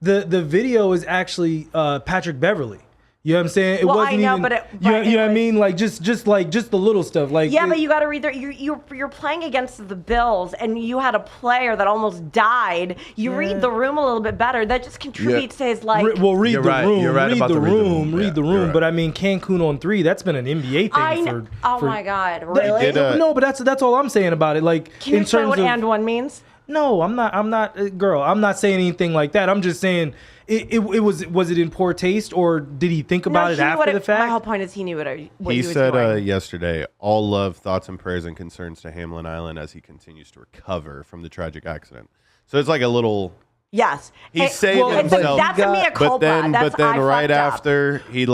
The video is actually Patrick Beverly. You know what I'm saying? It wasn't I know, even, but you know what I mean? Like just the little stuff. Like but you got to read there. You're playing against the Bills, and you had a player that almost died. You read the room a little bit better. That just contributes to his like. Read the room. Read the room. Right. But I mean, Cancun on 3. That's been an NBA thing. My God, really? No, but that's all I'm saying about it. Like can you explain what and one means? No, I'm not, girl. I'm not saying anything like that. I'm just saying was it in poor taste, or did he think about it after the fact? My whole point is he knew what he was said doing. yesterday, all love, thoughts, and prayers and concerns to Hamlin Island as he continues to recover from the tragic accident. So it's like a little. Yes, He's saving himself. That's a mea culpa. But then right after, up. he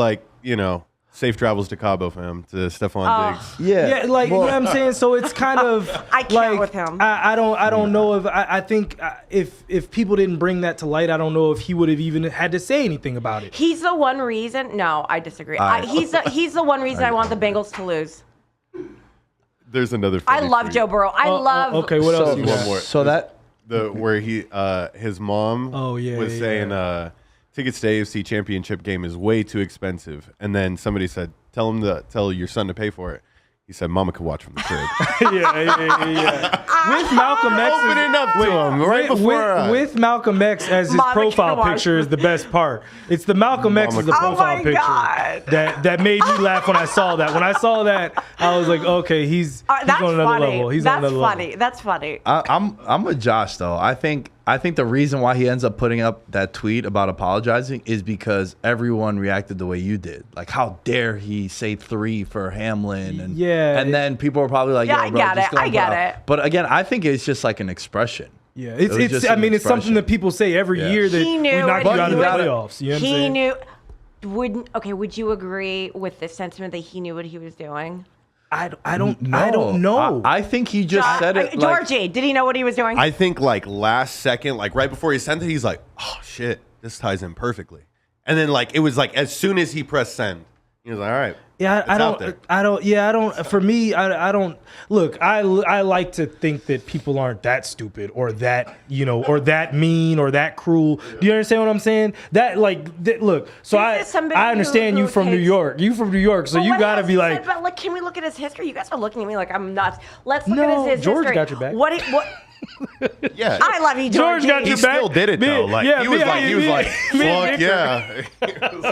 safe travels to Cabo for him, to Stephon Diggs. Yeah, like you know what I'm saying. So it's kind of I can't with him. I don't know if I think if people didn't bring that to light, I don't know if he would have even had to say anything about it. He's the one reason. No, I disagree. He's the one reason I want the Bengals to lose. There's another. I love Joe Burrow. I love. Okay, what else? You got? One more. So that where his mom was saying tickets to AFC Championship game is way too expensive, and then somebody said, tell your son to pay for it. He said, "Mama could watch from the crib." With Malcolm X opening up to him right before with Malcolm X as his Mama profile picture is the best part. It's the Malcolm X as the profile picture God. that made me laugh when I saw that. When I saw that, I was like, okay, he's on another level. He's on another level. That's funny. I'm with Josh though. I think the reason why he ends up putting up that tweet about apologizing is because everyone reacted the way you did. Like, how dare he say 3 for Hamlin? And then people were probably like, yeah, yo, bro, I get it. But again, I think it's just like an expression. Yeah, it's something that people say every year that we knock you out of the playoffs. You know what I'm saying? Knew. Would you agree with the sentiment that he knew what he was doing? I don't know. I think he just said it. Georgie, did he know what he was doing? I think last second, right before he sent it, he's like, "Oh shit, this ties in perfectly." And then it was as soon as he pressed send, he was like, "All right." Yeah, I don't. For me, I don't. Look, I like to think that people aren't that stupid or that or that mean or that cruel. Do you understand what I'm saying? Look. So I understand you from New York. You from New York, so you gotta be like. But can we look at his history? You guys are looking at me like I'm nuts. Let's look at his history. George got your back. What? Yeah, I love you, George. Got your he back. still did it though. He was like, fuck yeah.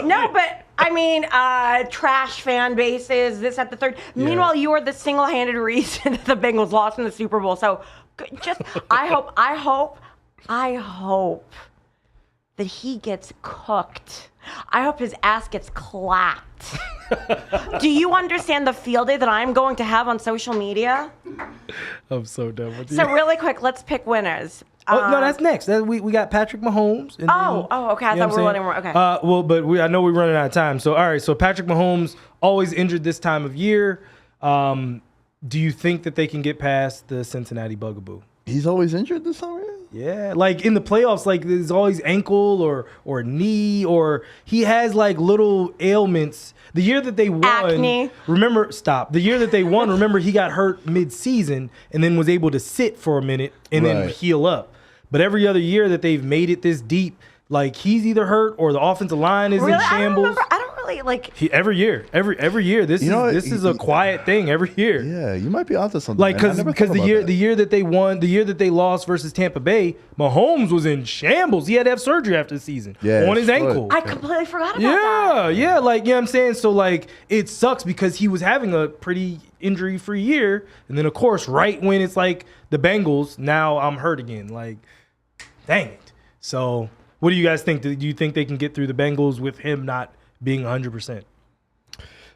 No, but I mean, trash fan bases, this at the third. Yeah. Meanwhile, you are the single-handed reason that the Bengals lost in the Super Bowl. So, I hope that he gets cooked. I hope his ass gets clapped. Do you understand the field day that I'm going to have on social media? I'm so done with you. So really quick, let's pick winners. No, that's next. We got Patrick Mahomes. And okay. I thought we were running more. Okay. But I know we're running out of time. So, all right. So, Patrick Mahomes, always injured this time of year. Do you think that they can get past the Cincinnati Bugaboo? He's always injured this summer? Yeah. In the playoffs, there's always ankle or knee, or he has little ailments. The year that they won, acne. The year that they won, remember he got hurt mid-season and then was able to sit for a minute and then heal up. But every other year that they've made it this deep, he's either hurt or the offensive line is in shambles. I don't really every year. This is a quiet thing every year. Yeah, you might be onto something. Because the year that they won, the year that they lost versus Tampa Bay, Mahomes was in shambles. He had to have surgery after the season on his ankle. I completely forgot about that. Yeah. You know what I'm saying? So it sucks because he was having a pretty injury-free year, and then of course, right when it's the Bengals, now I'm hurt again. Dang it. So, what do you guys think? Do you think they can get through the Bengals with him not being 100%?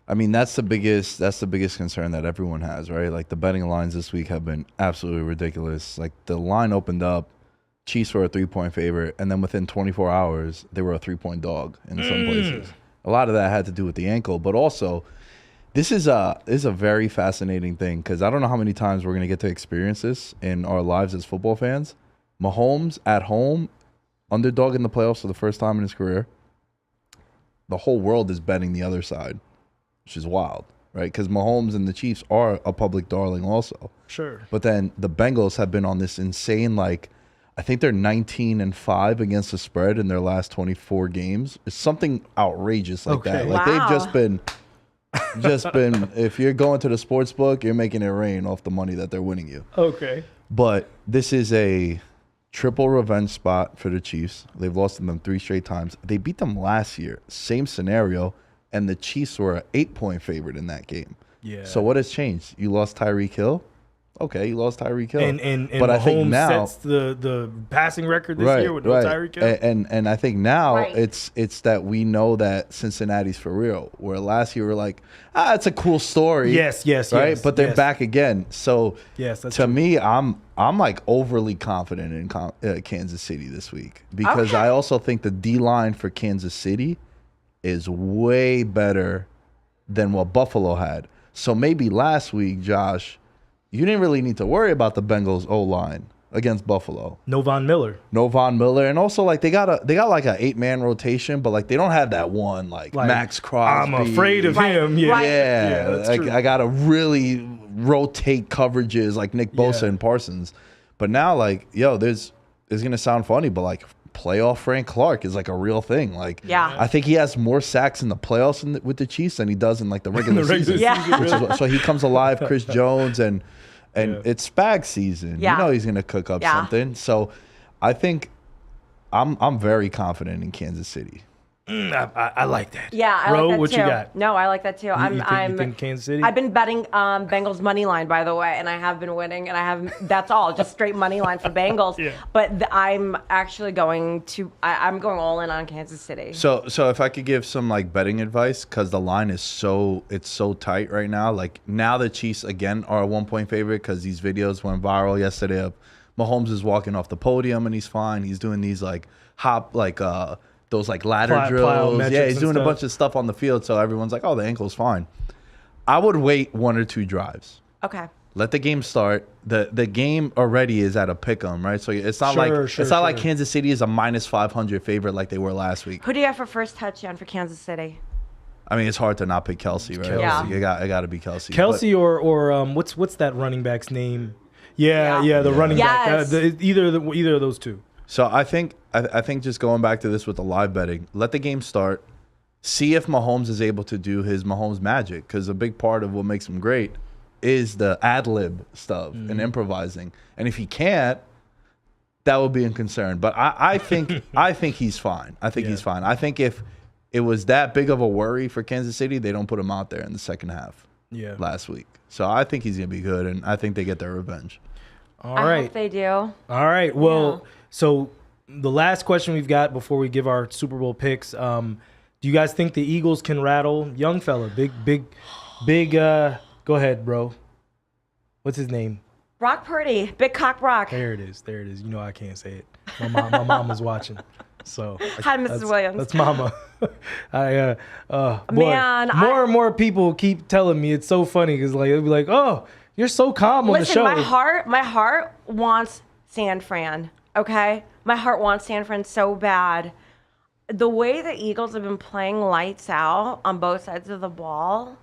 I mean, that's the biggest concern that everyone has, right? The betting lines this week have been absolutely ridiculous. The line opened up, Chiefs were a 3-point favorite, and then within 24 hours, they were a 3-point dog in some places. A lot of that had to do with the ankle, but also this is a very fascinating thing because I don't know how many times we're going to get to experience this in our lives as football fans. Mahomes at home, underdog in the playoffs for the first time in his career. The whole world is betting the other side, which is wild, right? Because Mahomes and the Chiefs are a public darling also. Sure. But then the Bengals have been on this insane, I think they're 19-5 against the spread in their last 24 games. It's something outrageous that. They've just been, if you're going to the sports book, you're making it rain off the money that they're winning you. Okay. But this is a triple revenge spot for the Chiefs. They've lost to them 3 straight times. They beat them last year, same scenario, and the Chiefs were an 8-point favorite in that game. Yeah. So what has changed? You lost Tyreek Hill? okay, he lost Tyreek Hill. And but I think Mahomes now sets the passing record this year with no Tyreek Hill. And I think now Right. it's that we know that Cincinnati's for real. Where last year we're like, it's a cool story. Yes, right. But they're yes. back again. So Yes, that's to true. me, I'm like overly confident in Kansas City this week because Okay. I also think the D line for Kansas City is way better than what Buffalo had. So maybe last week, Josh, you didn't really need to worry about the Bengals O-line against Buffalo. No Von Miller. No Von Miller, and also like they got like a 8-man rotation, but like they don't have that one like Max Crosby. I'm afraid of Right, him. Yeah, right. Yeah, that's like true. I gotta really rotate coverages like Nick Bosa Yeah. and Parsons. But now like this is gonna sound funny, but like playoff Frank Clark is like a real thing. Like Yeah. I think he has more sacks in the playoffs with the Chiefs than he does in like the regular season. Yeah. Which is, so he comes alive, Chris Jones, and Yeah. it's Spag season. Yeah. You know he's gonna cook up Yeah. something. So I think I'm very confident in Kansas City. I like that. Yeah, I Bro, like that what too. you got? No, I like that too. You think Kansas City? I've been betting Bengals money line, by the way, and I have been winning, and I have. That's all, just straight money line for Bengals. Yeah. But I'm actually going to. I'm going all in on Kansas City. So if I could give some like betting advice, because the line is so tight right now. Like now the Chiefs again are a 1-point favorite because these videos went viral yesterday of Mahomes is walking off the podium and he's fine. He's doing these like those like ladder drills. Yeah, he's doing a bunch of stuff on the field. So everyone's like, oh, the ankle's fine. I would wait 1 or 2 drives. Okay. Let the game start. The game already is at a pick 'em, right? So it's not like Kansas City is a -500 favorite like they were last week. Who do you have for first touchdown for Kansas City? I mean, it's hard to not pick Kelsey, right? Yeah. It got to be Kelsey. Kelsey or what's that running back's name? Yeah, the running Yes. back. Either of those two. So I think just going back to this with the live betting, let the game start. See if Mahomes is able to do his Mahomes magic, because a big part of what makes him great is the ad-lib stuff and improvising. And if he can't, that would be a concern. But I think he's fine. I think he's fine. I think if it was that big of a worry for Kansas City, they don't put him out there in the second half last week. So I think he's going to be good, and I think they get their revenge. All I right. hope they do. All right. Well, Yeah. so the last question we've got before we give our Super Bowl picks, do you guys think the Eagles can rattle young fella? Big, go ahead, bro. What's his name? Brock Purdy, Big Cock Brock. There it is. You know I can't say it. My mom was watching. So Hi, Mrs. Williams. that's mama. Boy, Man, more and more people keep telling me it's so funny because like they'll be like, "Oh, you're so calm on the Listen, show." my heart wants San Fran. Okay, my heart wants San Fran so bad. The way the Eagles have been playing lights out on both sides of the ball.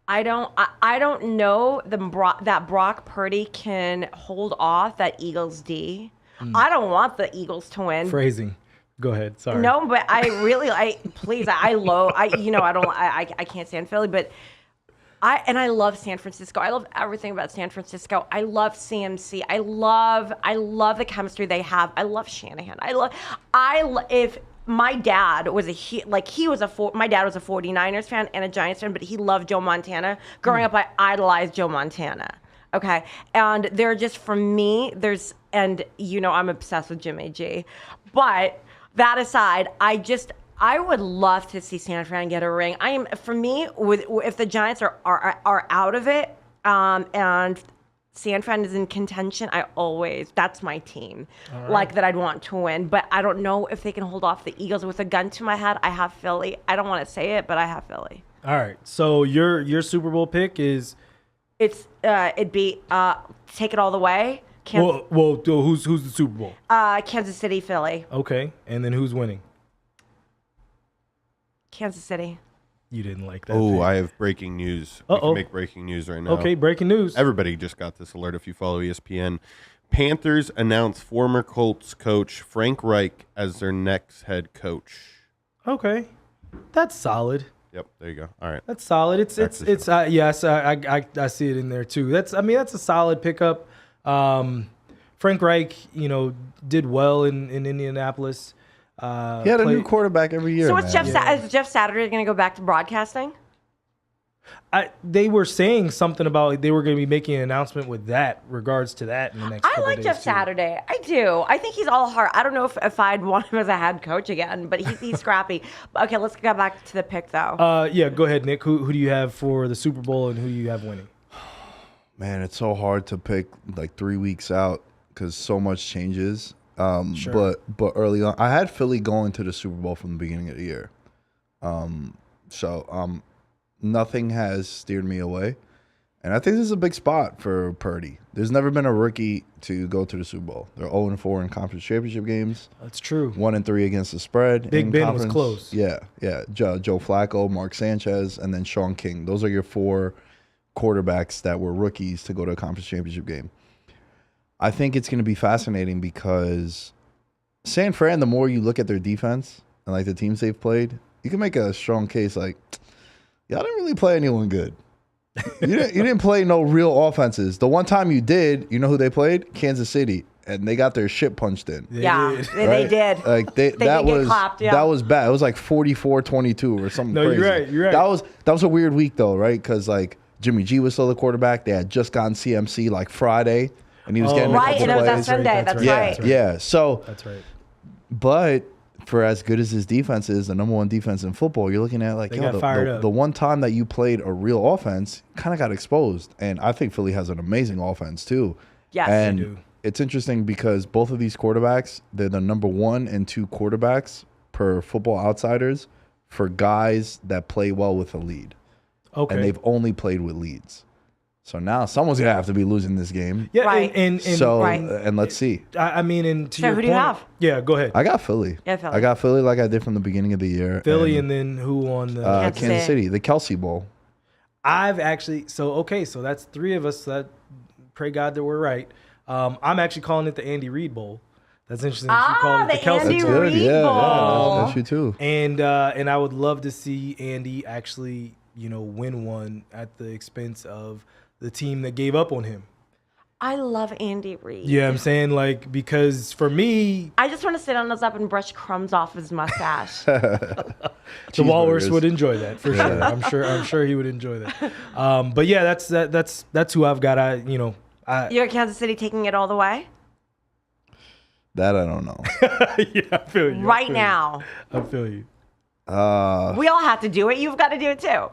I don't know that Brock Purdy can hold off that Eagles D. I don't want the Eagles to win. Phrasing. Go ahead. Sorry. No, but I can't stand Philly, but I love San Francisco. I love everything about San Francisco. I love CMC. I love the chemistry they have. I love Shanahan. If my dad was my dad was a 49ers fan and a Giants fan, but he loved Joe Montana. Growing up, I idolized Joe Montana. Okay. And they're just, for me, I'm obsessed with Jimmy G. But that aside, I would love to see San Fran get a ring. If the Giants are out of it, and San Fran is in contention, that's my team. Right. Like that I'd want to win. But I don't know if they can hold off the Eagles. With a gun to my head, I have Philly. I don't want to say it, but I have Philly. All right. So your Super Bowl pick is It'd be take it all the way. who's the Super Bowl? Kansas City, Philly. Okay. And then who's winning? Kansas City. You didn't like that. Oh, pick. I have breaking news. We Uh-oh. can make breaking news right now. Okay, breaking news. Everybody just got this alert if you follow ESPN. Panthers announce former Colts coach Frank Reich as their next head coach. Okay. That's solid. Yep, there you go. All right. That's solid. That's Yes, I see it in there too. That's a solid pickup. Frank Reich, did well in Indianapolis. He had a new quarterback every year. So man. is Jeff Saturday going to go back to broadcasting? They were saying something about like, they were going to be making an announcement with that regards to that in the next couple I like days Jeff too. Saturday. I do. I think he's all heart. I don't know if I'd want him as a head coach again, but he's scrappy. Okay, let's get back to the pick though. Yeah, go ahead, Nick. Who do you have for the Super Bowl and who do you have winning? Man, it's so hard to pick like 3 weeks out because so much changes. Sure. But early on, I had Philly going to the Super Bowl from the beginning of the year. Nothing has steered me away. And I think this is a big spot for Purdy. There's never been a rookie to go to the Super Bowl. They're 0-4 in conference championship games. That's true. 1-3 against the spread. Big Ben was conference. close. Yeah. Joe Flacco, Mark Sanchez, and then Sean King. Those are your 4 quarterbacks that were rookies to go to a conference championship game. I think it's going to be fascinating because San Fran, the more you look at their defense and like the teams they've played, you can make a strong case like, y'all didn't really play anyone good. You didn't play no real offenses. The one time you did, you know who they played? Kansas City. And they got their shit punched in. They yeah, did. they did. Like They did get clapped, yeah. that was bad. It was like 44-22 or something No, crazy. you're right. That was a weird week though, right? Because like Jimmy G was still the quarterback. They had just gotten CMC like Friday, and he was getting a Right, couple and it was on plays. Sunday. That's right. Yeah. So, That's right. but for as good as his defense is, the number one defense in football, you're looking at like, They got fired up. the one time that you played a real offense kind of got exposed. And I think Philly has an amazing offense too. Yes, and they do. it's interesting because both of these quarterbacks, they're the number 1 and 2 quarterbacks per Football Outsiders for guys that play well with a lead. Okay. And they've only played with leads. So now someone's going to have to be losing this game. Yeah, Right. and Right. And let's see. I mean, and to So your who do you point- have? Yeah, go ahead. I got Philly. Yeah, Philly. I got Philly like I did from the beginning of the year. Philly, and then who on the? Kansas City, the Kelsey Bowl. I've actually so that's 3 of us. That pray God that we're right. I'm actually calling it the Andy Reid Bowl. That's interesting. that you call it the Kelsey Andy Bowl. Reid Yeah, Bowl. that's you too. And I would love to see Andy actually, win one at the expense of the team that gave up on him. I love Andy Reid. Yeah, I'm saying because for me, I just want to sit on his lap and brush crumbs off his mustache. the Walrus Cheeseburgers. would enjoy that for sure. I'm sure he would enjoy that. But yeah, that's who I've got. You're Kansas City taking it all the way? That I don't know. Yeah, I feel you. Right now. I feel you. We all have to do it. You've got to do it too.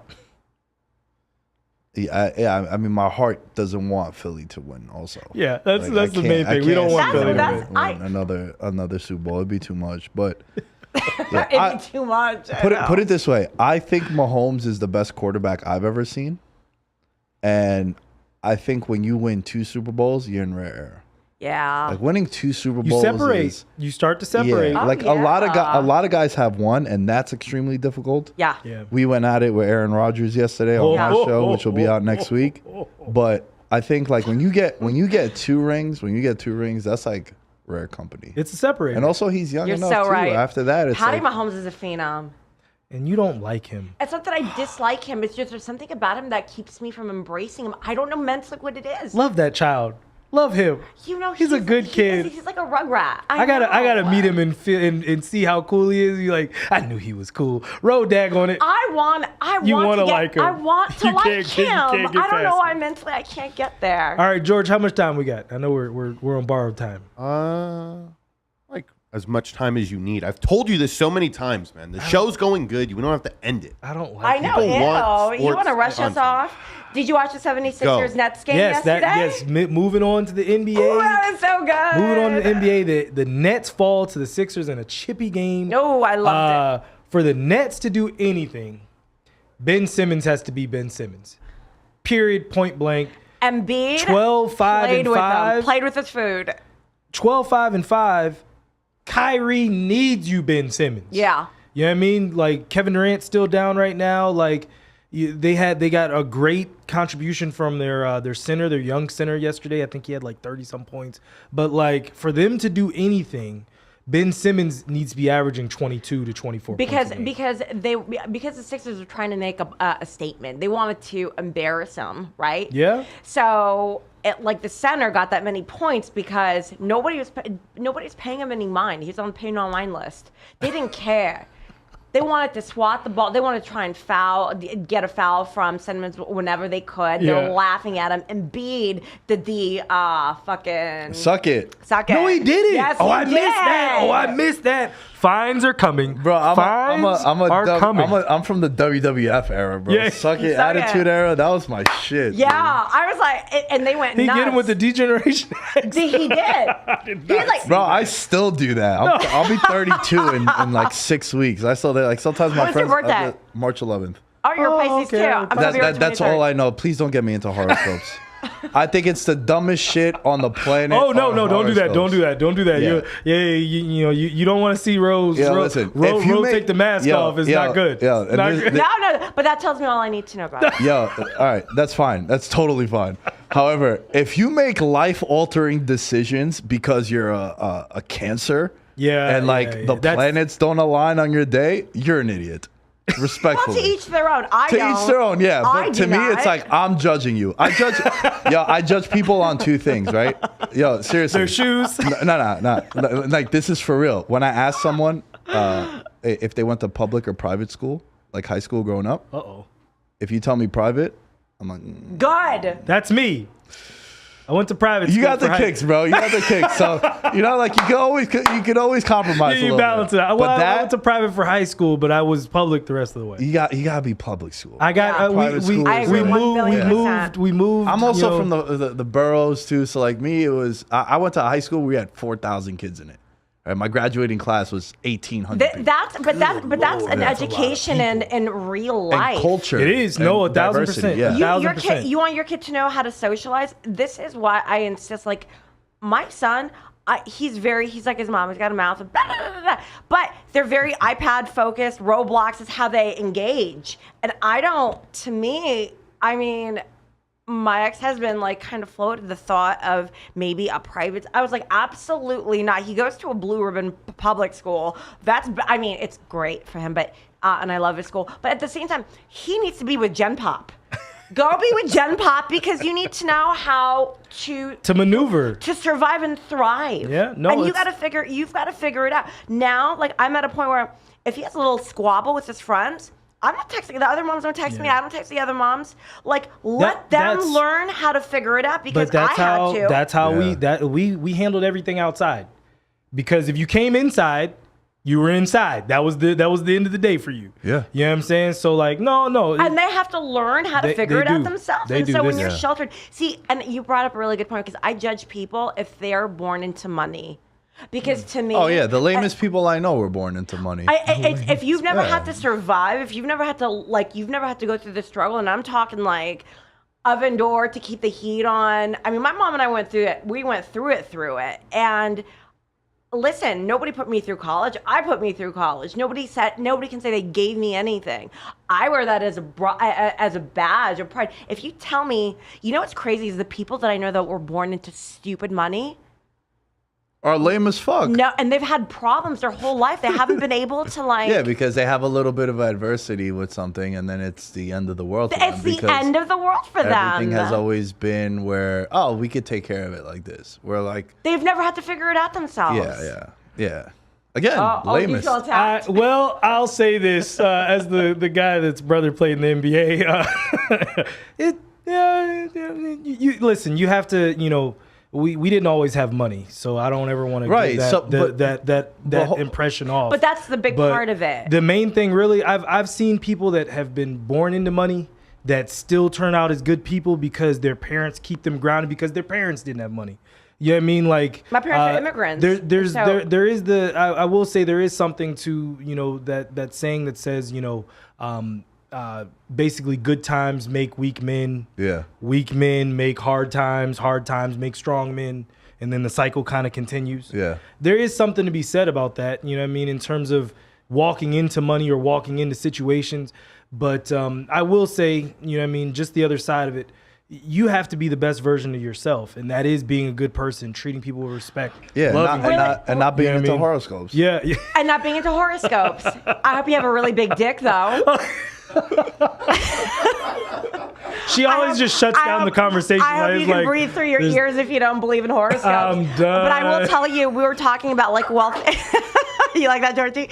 I mean, my heart doesn't want Philly to win. Also, Yeah, that's Like, I the main can't- thing. We don't want That's- Philly to that's- win. win another Super Bowl. It'd be too much. But It'd be too much. put it this way: I think Mahomes is the best quarterback I've ever seen, and I think when you win 2 Super Bowls, you're in rare air. Yeah. Like winning 2 Super You Bowls, separate. is- You start to separate. Yeah, Oh, like yeah. a lot of guys have won, and that's extremely difficult. Yeah. Yeah. We went at it with Aaron Rodgers yesterday on Yeah. my show, which will be out next week. But I think like when you get 2 rings, that's like rare company. It's a separator. And also he's young You're enough so too. right. After that, it's Patty like, Mahomes is a phenom. And you don't like him. It's not that I dislike him. It's just there's something about him that keeps me from embracing him. I don't know mentally what it is. Love that child. Love him. He's a good kid. He's like a rugrat. I gotta know. meet him and feel and see how cool he is. You like, I knew he was cool. Road dag on it. I want wanna to get, like him. I want to You like can't him. get I don't know past why him. mentally I can't get there. All right, George, how much time we got? I know we're on borrowed time. Like as much time as you need. I've told you this so many times, man. The show's going good. You don't have to end it. I don't like I him. know. People want Ew. You want to sports rush us content. off? Did you watch the 76ers Nets game Yes, yesterday? moving on to the NBA. Ooh, that was so good. Moving on to the NBA, the Nets fall to the Sixers in a chippy game. No, I loved it. For the Nets to do anything, Ben Simmons has to be Ben Simmons. Period, point blank. Embiid 12, 5, played and with 5. him, played with his food. 12, 5, and 5. Kyrie needs you, Ben Simmons. Yeah. You know what I mean? Like, Kevin Durant's still down right now. Like, they got a great contribution from their center, their young center yesterday. I think he had like 30-some points. But, like, for them to do anything, Ben Simmons needs to be averaging 22 to 24 Because points a game. because the Sixers were trying to make a statement. They wanted to embarrass him, right? Yeah. So the center got that many points because nobody was paying him any mind. He was on the pay no mind list. They didn't care. They wanted to swat the ball. They wanted to try and get a foul from Simmons whenever they could. They were laughing at him. Embiid did the fucking suck it. No, he did it. Yes, I he missed did. that. Oh, I missed that. Fines are coming, Bro, I'm from the WWF era, bro. Yeah. Suck it, Suck attitude it. era. That was my shit. Yeah, dude. I was like, and they went He nuts. get him with the degeneration. He did. He was like, Bro, I still do that. I'll be 32 in like 6 weeks. I still like sometimes my When's your friends. birthday? March 11th. oh, you're Pisces okay. too. I'm February That's 23rd. all I know. Please don't get me into horoscopes. I think it's the dumbest shit on the planet. Oh no, on don't do that! Don't do horoscopes. that! Don't do that! Yeah. You don't want to see Rose. Yeah, Rose, listen, Rose, if you Rose make- take the mask off. It's not good. Yeah, It's not good. No, but that tells me all I need to know about it. Yo, all right, that's fine. That's totally fine. However, if you make life-altering decisions because you're a Cancer, Yeah, and like yeah, the that's- planets don't align on your day, you're an idiot. Well, Respectfully. to each their own. I To don't. each their own, yeah. I But do to me, not. it's like I'm judging you. I judge people on two things, right? Yo, seriously. Their shoes. No. Like this is for real. When I ask someone if they went to public or private school, like high school growing up, if you tell me private, I'm like, Good. That's me. I went to private school. you got the for high- kicks, bro. You got the kicks. So like you can always compromise. Yeah, a you little balance bit. it out. But Well, I that went to private for high school, but I was public the rest of the way. you gotta be public school. I got Yeah. Private school I agree, 1,000,000%. we moved. I'm also you know, from the boroughs too. So like me, it was I went to high school. We had 4,000 kids in it. Right? My graduating class was 1,800. That's an That's a lot of education in real life. And culture. It is. and No, 1,000%. diversity, Yeah. Your 1,000%. kid, you want your kid to know how to socialize. This is why I insist. Like my son, he's like his mom. He's got a mouth, blah, blah, blah, blah. But they're very iPad focused. Roblox is how they engage, and I don't. To me, I mean, my ex-husband like kind of floated the thought of maybe a private. I was like, absolutely not. He goes to a blue ribbon public school. It's great for him, but and I love his school. But at the same time, he needs to be with Gen Pop. Go be with Gen Pop because you need to know how to maneuver. to survive and thrive. Yeah, no, and you've it's- got to figure it out. Now, like I'm at a point where if he has a little squabble with his friends, I'm not texting. The other moms don't text me. I don't text the other moms. Like let them that's- learn how to figure it out because But that's I how had to. that's how Yeah. we handled everything outside. Because if you came inside, you were inside. That was the end of the day for you. Yeah. You know what I'm saying? So like no. and they have to learn how to They- figure they it out do. themselves. They And do. so when This- you're Yeah. sheltered, see, and you brought up a really good point because I judge people if they're born into money. Because to me, Oh yeah, the lamest people I know were born into money. if you've never had to survive, if you've never had to go through the struggle, and I'm talking like oven door to keep the heat on. I mean, my mom and I went through it. We went through it. And listen, nobody put me through college. I put me through college. Nobody can say they gave me anything. I wear that as a badge of pride. If you tell me, you know what's crazy is the people that I know that were born into stupid money. Are lame as fuck. No, and they've had problems their whole life. They haven't been able to like. Yeah, because they have a little bit of adversity with something, and then it's the end of the world. For It's them the because end of the world for them. Everything has always been where, we could take care of it like this. We're like, They've never had to figure it out themselves. yeah. Again, You lamest. feel attacked. Well, I'll say this as the guy that's brother played in the NBA. You listen. You have to. We didn't always have money, so I don't ever want to Right, give so, that but- impression off. But that's the big part of it. The main thing, really, I've seen people that have been born into money that still turn out as good people because their parents keep them grounded because their parents didn't have money. You know what I mean? Like My parents are immigrants. There is I will say there is something to that saying that says basically good times make weak men. Yeah. Weak men make hard times make strong men, and then the cycle kind of continues. Yeah. There is something to be said about that, you know what I mean, in terms of walking into money or walking into situations. But I will say, you know what I mean, just the other side of it, you have to be the best version of yourself, and that is being a good person, treating people with respect. Yeah, loving and not being You know what I into mean? horoscopes. Yeah. And not being into horoscopes. I hope you have a really big dick, though. She always just shuts down the conversation. I hope you can breathe through your ears if you don't believe in horoscopes. I'm done. But I will tell you, we were talking about like wealth. You like that, Georgie?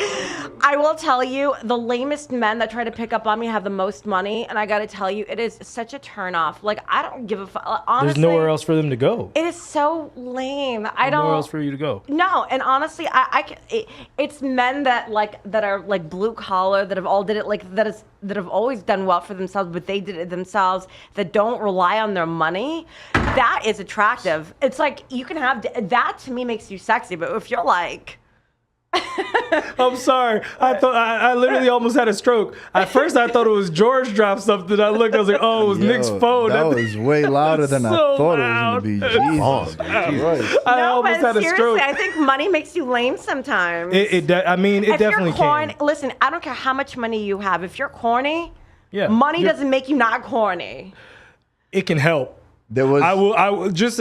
I will tell you, the lamest men that try to pick up on me have the most money, and I got to tell you, it is such a turnoff. Like, I don't give a fuck. Honestly, There's nowhere else for them to go. it is so lame. I There's don't. nowhere else for you to go. No, and honestly, it's men that are like blue collar that have all did it like that have always done well for themselves, but they did it themselves, that don't rely on their money. That is attractive. It's like you can have that, to me makes you sexy, but if you're like. I'm sorry. I literally almost had a stroke. At first, I thought it was George dropped something. I looked. I was like, "Oh, it was Nick's phone." That was way louder than I so thought loud. it was going to be. Jesus Christ. I No, almost but had a seriously, stroke. I think money makes you lame sometimes. It definitely can. Listen, I don't care how much money you have. If you're corny, Yeah, money you're- doesn't make you not corny. It can help. There was.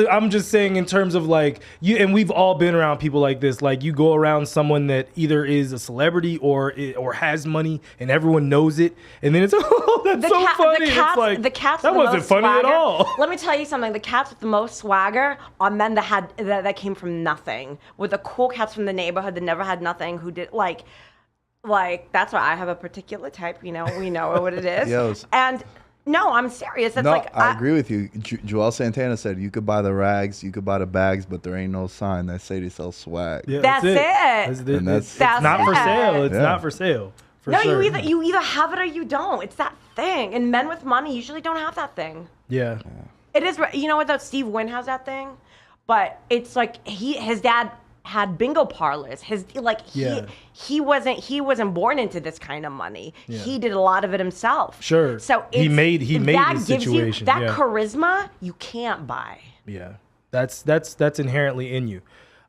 I'm just saying in terms of like you, and we've all been around people like this. Like you go around someone that either is a celebrity or has money, and everyone knows it, and then it's oh, that's so funny. It's like the cats that with the wasn't most funny at swagger. all. Let me tell you something. The cats with the most swagger are men that came from nothing. With the cool cats from the neighborhood that never had nothing, who did like that's why I have a particular type. You know, we know what it is. Yes. And no, I'm serious. That's No, like I agree with you. Joel Santana said you could buy the rags, you could buy the bags, but there ain't no sign that say they sell swag. Yeah, That's it. And It's That's not for it. sale. It's Yeah. not for sale. For No, sure. you either have it or you don't. It's that thing. And men with money usually don't have that thing. Yeah. It is. You know what though? Steve Wynn has that thing, but it's like his dad had bingo parlors. Yeah. He wasn't born into this kind of money. Yeah. He did a lot of it himself. Sure. So He made that his gives situation, You, that yeah. charisma you can't buy. Yeah, that's inherently in you.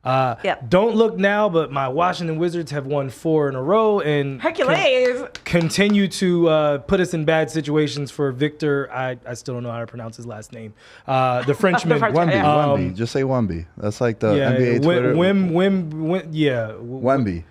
Yep. Don't look now, but my Washington Wizards have won 4 in a row and Hercules. continue to put us in bad situations for Victor. I still don't know how to pronounce his last name. The Frenchman. Frenchman. Wemby, Yeah. Wemby. Just say Wemby. That's like the Yeah, NBA Twitter. yeah. Wemby.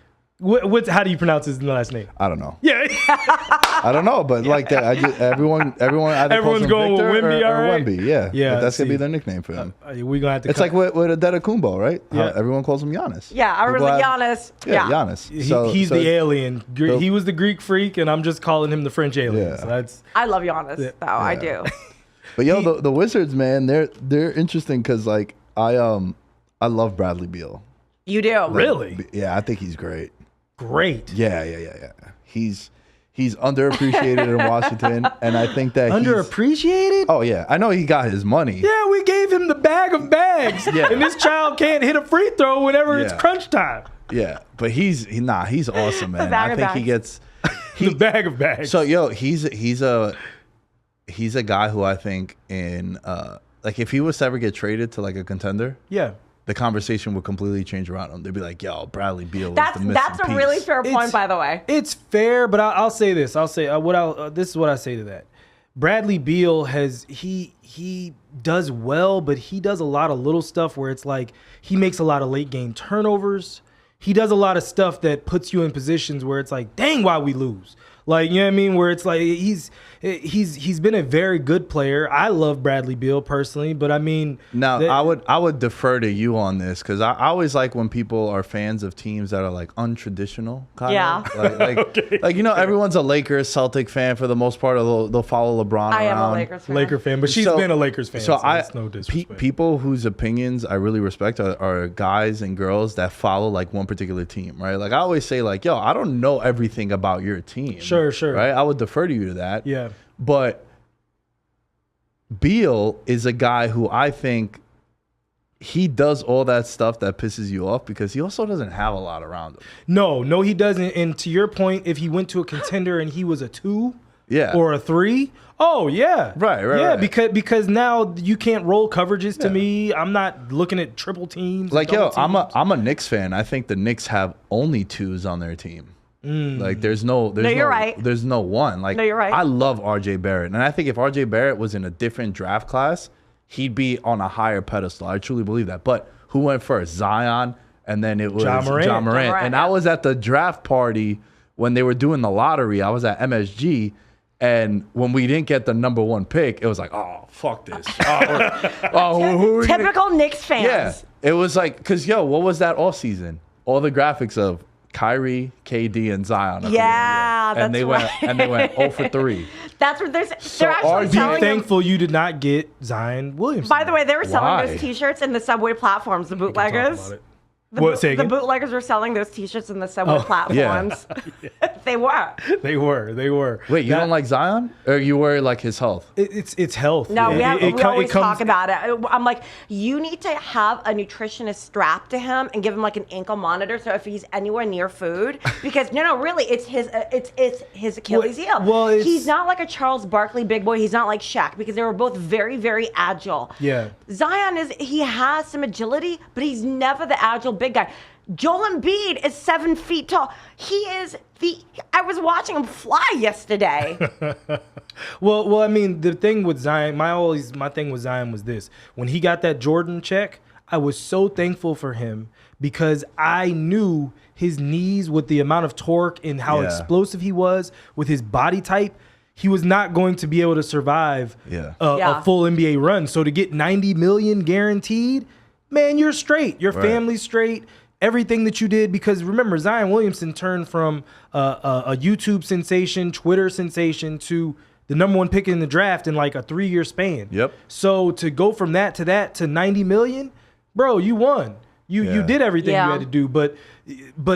How do you pronounce his last name? I don't know. Yeah. I don't know, but like that, everyone either Everyone's calls him going with Victor Wemby, or all right? Wemby. Yeah, Yeah, But that's gonna see. be their nickname for him. We're gonna have to. It's like with Adetokounmpo, right? Yeah. How everyone calls him Giannis. Yeah, I People really have- Giannis. Yeah, Giannis. he's the alien. so- He was the Greek freak, and I'm just calling him the French alien. Yeah. Oh, So that's I love Giannis though. I do. But yo, the Wizards, man, they're interesting because like I love Bradley Beal. You do. really Yeah, I think he's great. great. Yeah. He's underappreciated in Washington, and I think that Underappreciated? Oh yeah, I know he got his money. Yeah, we gave him the bag of bags. Yeah. And this child can't hit a free throw whenever it's Yeah. crunch time. Yeah, but he's awesome, man. bag I of think he bags. gets The bag of bags. so yo. He's a guy who I think in like if he was to ever get traded to like a contender, yeah. the conversation would completely change around him. They'd be like, "Yo, Bradley Beal was That's the missing that's a piece." really fair point, It's- by the way. It's fair, but I'll say this. I'll say this is what I say to that. Bradley Beal he does well, but he does a lot of little stuff where it's like he makes a lot of late game turnovers. He does a lot of stuff that puts you in positions where it's like, dang, why we lose? Like, you know what I mean? Where it's like he's been a very good player. I love Bradley Beal personally, but I mean, Now, I would defer to you on this because I always like when people are fans of teams that are like untraditional. Kind Yeah. of. Like you know, everyone's a Lakers, Celtic fan for the most part. Or they'll follow LeBron I am around. a Lakers fan. Laker fan, but she's So- been a Lakers fan. So I it's no disrespect. people whose opinions I really respect are guys and girls that follow like one particular team, right? Like I always say, like, yo, I don't know everything about your team. Sure. Right? I would defer to you to that. Yeah. But Beal is a guy who I think he does all that stuff that pisses you off because he also doesn't have a lot around him. No, he doesn't. And to your point, if he went to a contender and he was a 2 Yeah. or a 3, oh yeah. Right, Yeah, right. because now you can't roll coverages to me. I'm not looking at triple teams. Like, double yo, teams. I'm a Knicks fan. I think the Knicks have only 2s on their team. Like there's no you're right. There's no one. Like No, you're right. I love RJ Barrett. And I think if RJ Barrett was in a different draft class, he'd be on a higher pedestal. I truly believe that. But who went first? Zion, and then it was Ja Morant. Ja Morant, And yeah. I was at the draft party when they were doing the lottery. I was at MSG. And when we didn't get the number 1 pick, it was like, oh, fuck this. Who are we gonna- Typical Knicks fans. Yeah. It was like, because, yo, what was that offseason? All the graphics of Kyrie, KD, and Zion. Yeah, and they that's went 0 for 3. That's what they're So actually are you selling them. Thankful you did not get Zion Williamson. By the way, they were selling Why? those T-shirts in the subway platforms, the We can talk bootleggers. about it. The, What, say the again? bootleggers were selling those T-shirts in the subway platforms. They were. They were. Wait, you don't like Zion, or you worry like his health? It's health. No, we always comes- talk about it. I'm like, you need to have a nutritionist strapped to him and give him like an ankle monitor. So if he's anywhere near food, because no, really, it's his Achilles heel. well, it's- he's not like a Charles Barkley big boy. He's not like Shaq because they were both very, very agile. Yeah. Zion he has some agility, but he's never the agile big guy. Joel Embiid is 7 feet tall. I was watching him fly yesterday. Well, I mean, the thing with Zion, my thing with Zion was this: when he got that Jordan check, I was so thankful for him because I knew his knees, with the amount of torque and how explosive he was with his body type, he was not going to be able to survive a full NBA run. So to get $90 million guaranteed, man, you're straight. Your family's straight. Everything that you did, because remember, Zion Williamson turned from a YouTube sensation, Twitter sensation, to the #1 pick in the draft in like a 3-year span. Yep. So to go from that to $90 million, bro, you won. You did everything you had to do. But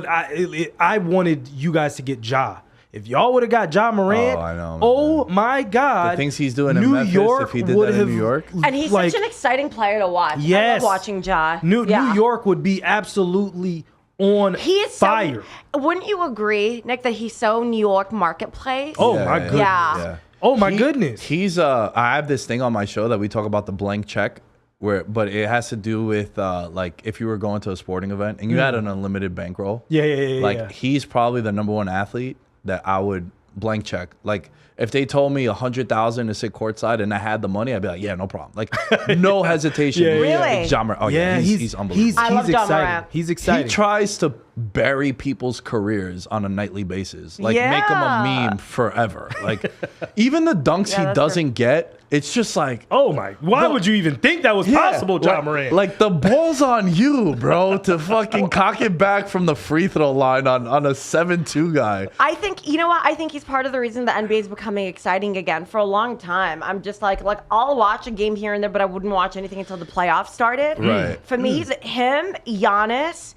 I wanted you guys to get Ja. If y'all would have got Ja Morant, I know, man. oh my God, The things he's doing in New Memphis, York if he did would that in have, New York. And he's like, such an exciting player to watch. I Yes. love watching Ja. New York would be absolutely on He is fire. Wouldn't you agree, Nick, that he's so New York marketplace? Oh my goodness. Yeah. Oh my goodness. He's I have this thing on my show that we talk about the blank check, but it has to do with like if you were going to a sporting event and you had an unlimited bankroll. Yeah. He's probably the #1 athlete that I would blank check. Like if they told me $100,000 to sit courtside and I had the money, I'd be like, yeah, no problem. Like no hesitation. Really? Ja Morant. Oh yeah, he's unbelievable. I love Ja exciting. Morant. He's exciting. He tries to bury people's careers on a nightly basis. Like make them a meme forever. Like even the dunks he that's doesn't get, it's just like, Oh my! Why would you even think that was possible, Ja like, Morant? Like the ball's on you, bro, to fucking cock it back from the free throw line on a 7-2 guy. I think, you know what? I think he's part of the reason the NBA is becoming exciting again. For a long time, I'm just like I'll watch a game here and there, but I wouldn't watch anything until the playoffs started. Right. For me, he's him, Giannis,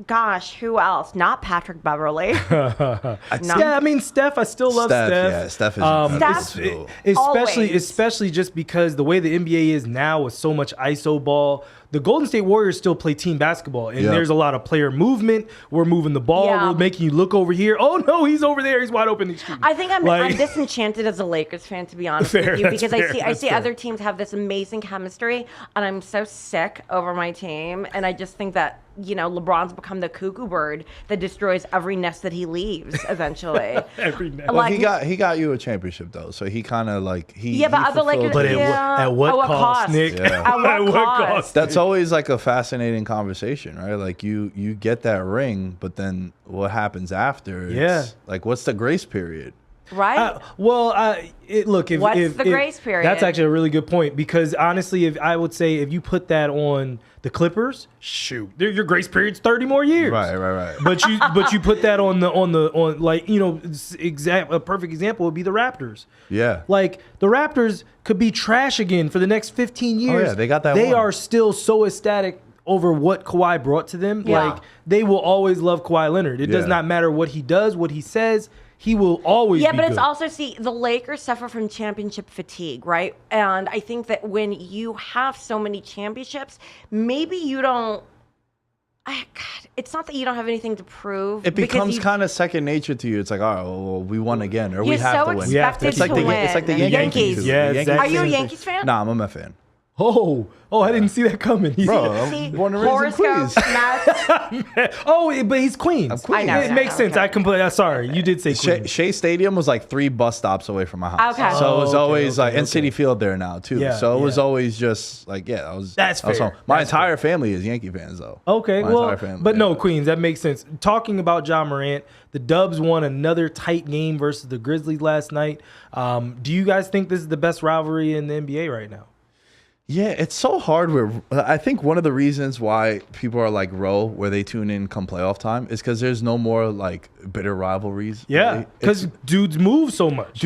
gosh, who else? Not Patrick Beverly. No. Yeah, I mean Steph. I still love Steph. Yeah, Steph is Steph- especially just because the way the NBA is now with so much ISO ball. The Golden State Warriors still play team basketball, and there's a lot of player movement. We're moving the ball. Yeah. We're making you look over here. Oh no, he's over there. He's wide open. He's shooting. I think I'm disenchanted as a Lakers fan, to be honest Fair, with you, that's because fair, I that's see fair. other teams have this amazing chemistry, and I'm so sick over my team. And I just think that LeBron's become the cuckoo bird that destroys every nest that he leaves eventually. Every night. Well, Like- he got you a championship though, so he kind of like he. Yeah, but he other Lakers. fulfilled But his- at what cost, Nick? Yeah. At what cost? That's always like a fascinating conversation, right? Like you get that ring, but then what happens after? Like what's the grace period? Right? Look, if What's the grace period? That's actually a really good point, because honestly, if you put that on the Clippers, shoot, your grace period's 30 more years. Right. But you put that on a perfect example would be the Raptors. Yeah. Like the Raptors could be trash again for the next 15 years. Oh, yeah, they got that They one. are still so ecstatic over what Kawhi brought to them. Yeah. Like they will always love Kawhi Leonard. It does Yeah. not matter what he does, what he says. He will always Yeah, be but it's good. also, the Lakers suffer from championship fatigue, right? And I think that when you have so many championships, maybe you don't. God, it's not that you don't have anything to prove. It because becomes you- kind of second nature to you. It's like, all right, well, we won again, or we You're have so to win. expected It's like to the win. it's like the And Yankees. Yankees. Yeah, The exactly. Are you a Same thing. Yankees fan? Nah, I'm a Met fan. I didn't see that coming. Bro, I'm See, born and raised in horoscope, Queens. Mets. But he's Queens. I'm Queens. I know, It makes sense. okay. I completely. Sorry, you did say Queens. Shea Stadium was like 3 bus stops away from my house. Okay. So it was Oh, okay, always like, okay, and City Field there now too. Yeah, So it was yeah. always just like, yeah, I was. That's I was fair. home. My That's entire family is Yankee fans though. Okay, My well, entire family, but no, yeah. Queens, that makes sense. Talking about Ja Morant, the Dubs won another tight game versus the Grizzlies last night. Do you guys think this is the best rivalry in the NBA right now? Yeah, it's so hard. I think one of the reasons why people are like Row, where they tune in come playoff time, is because there's no more like bitter rivalries. Yeah, because dudes move so much.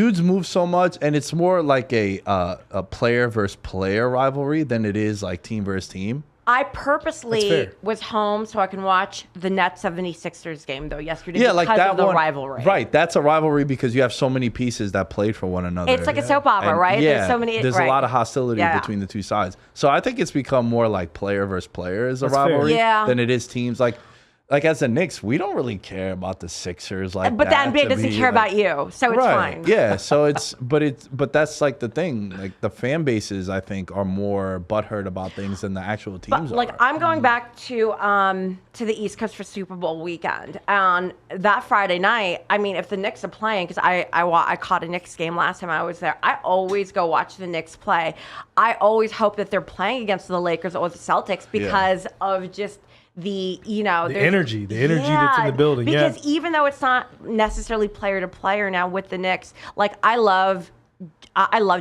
And it's more like a player versus player rivalry than it is like team versus team. I purposely was home so I can watch the Nets 76ers game though yesterday because of the rivalry. Right, that's a rivalry because you have so many pieces that played for one another. It's like a soap opera, right? Yeah, There's so many. There's a lot of hostility between the two sides. So I think it's become more like player versus player as a rivalry than it is teams. Like as the Knicks, we don't really care about the Sixers but the NBA doesn't care about you, so it's fine. Yeah, so but that's like the thing. Like the fan bases, I think, are more butthurt about things than the actual teams. Like I'm going back to the East Coast for Super Bowl weekend, and that Friday night. I mean, if the Knicks are playing, because I caught a Knicks game last time I was there. I always go watch the Knicks play. I always hope that they're playing against the Lakers or the Celtics because of just the energy that's in the building. Because even though it's not necessarily player to player now with the Knicks, like I love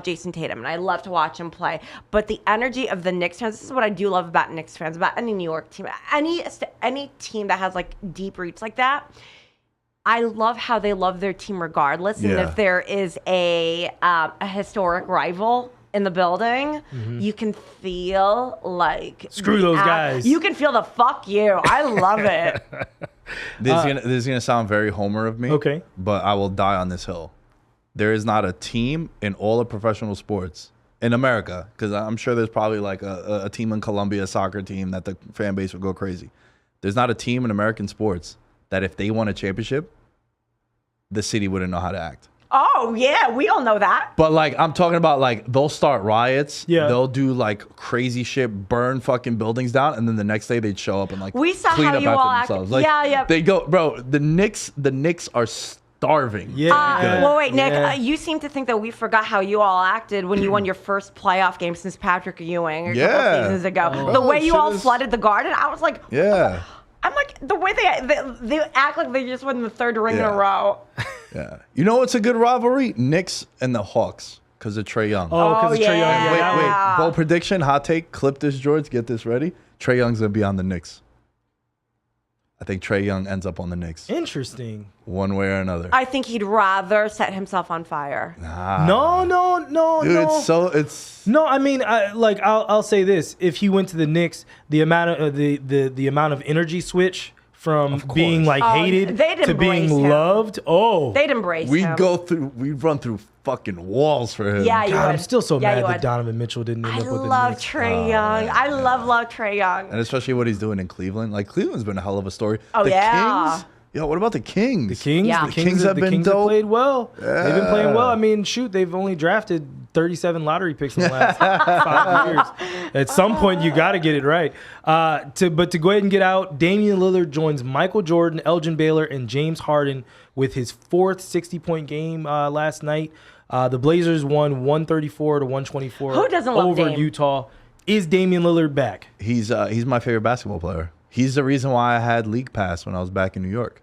Jason Tatum and I love to watch him play. But the energy of the Knicks fans, this is what I do love about Knicks fans, about any New York team, any team that has like deep roots like that. I love how they love their team regardless, and if there is a historic rival in the building, you can feel like screw those guys. You can feel the fuck you. I love it. This is gonna sound very Homer of me. Okay, but I will die on this hill. There is not a team in all of professional sports in America, because I'm sure there's probably like a team in Colombia, a soccer team that the fan base would go crazy. There's not a team in American sports that if they won a championship, the city wouldn't know how to act. Oh, yeah, we all know that. But, like, I'm talking about, like, they'll start riots. Yeah. They'll do, like, crazy shit, burn fucking buildings down, and then the next day they'd show up and, like, we saw clean how up you after all themselves. Like, yeah. They go, bro, the Knicks are starving. Yeah. Well, wait, Nick, you seem to think that we forgot how you all acted when you won your first playoff game since Patrick Ewing a couple seasons ago. The way you all flooded the Garden, I was like, yeah. I'm like, the way they act like they just won the third ring in a row. Yeah. You know what's a good rivalry? Knicks and the Hawks, because of Trae Young. Oh, because of Trae Young. Wait. Bold prediction, hot take, clip this, George, get this ready. Trae Young's going to be on the Knicks. I think Trae Young ends up on the Knicks. Interesting. One way or another. I think he'd rather set himself on fire. No. Dude, it's no. I mean, I'll say this: if he went to the Knicks, the amount of the amount of energy switch from being like hated to being loved. Oh, they'd embrace him. We'd run through fucking walls for him. Yeah, you would. I'm still so mad that would. Donovan Mitchell didn't end up with the Knicks. I love Trae Young. I love Trae Young. And especially what he's doing in Cleveland. Like, Cleveland's been a hell of a story. Oh, the yeah. Kings? Yo, what about the Kings? The Kings? Yeah. The Kings have been dope. Played well. Yeah. They've been playing well. I mean, shoot, they've only drafted 37 lottery picks in the last 5 years. At some point, you got to get it right. But to go ahead and get out, Damian Lillard joins Michael Jordan, Elgin Baylor, and James Harden with his fourth 60-point game last night. The Blazers won 134 to 124 Who doesn't love over Dame? Utah. Is Damian Lillard back? He's my favorite basketball player. He's the reason why I had League Pass when I was back in New York.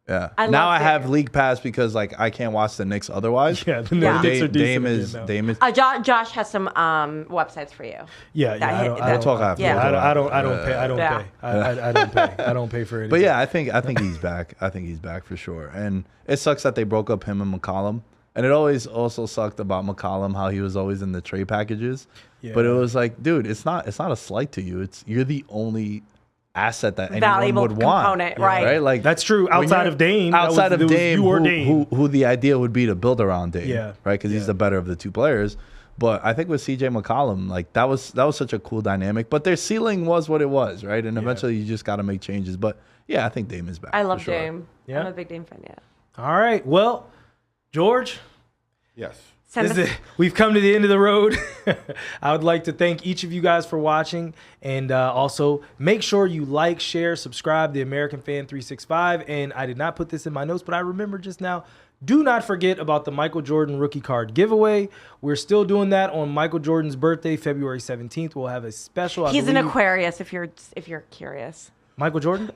Yeah. Now I have League Pass because like I can't watch the Knicks otherwise. Yeah, the Knicks are Dame decent is. Josh has some websites for you. Yeah. We'll talk after. I don't pay. I don't pay. I don't pay for anything. But yeah, I think he's back. I think he's back for sure. And it sucks that they broke up him and McCollum. And it always also sucked about McCollum how he was always in the trade packages. Yeah. But it was like, dude, it's not a slight to you. You're the only asset that anyone would want. Component, right? Like that's true. Outside of Dame, who the idea would be to build around Dame, right? Because he's the better of the two players. But I think with CJ McCollum, like that was such a cool dynamic. But their ceiling was what it was, right? And eventually you just got to make changes. But yeah, I think Dame is back. I love sure. Dame. Yeah, I'm a big Dame fan. Yeah. All right. Well, George. Yes. We've come to the end of the road. I would like to thank each of you guys for watching, and also make sure you like, share, subscribe to American Fan 365. And I did not put this in my notes, but I remember just now. Do not forget about the Michael Jordan rookie card giveaway. We're still doing that on Michael Jordan's birthday, February 17th. We'll have a special. He's an Aquarius, if you're curious. Michael Jordan.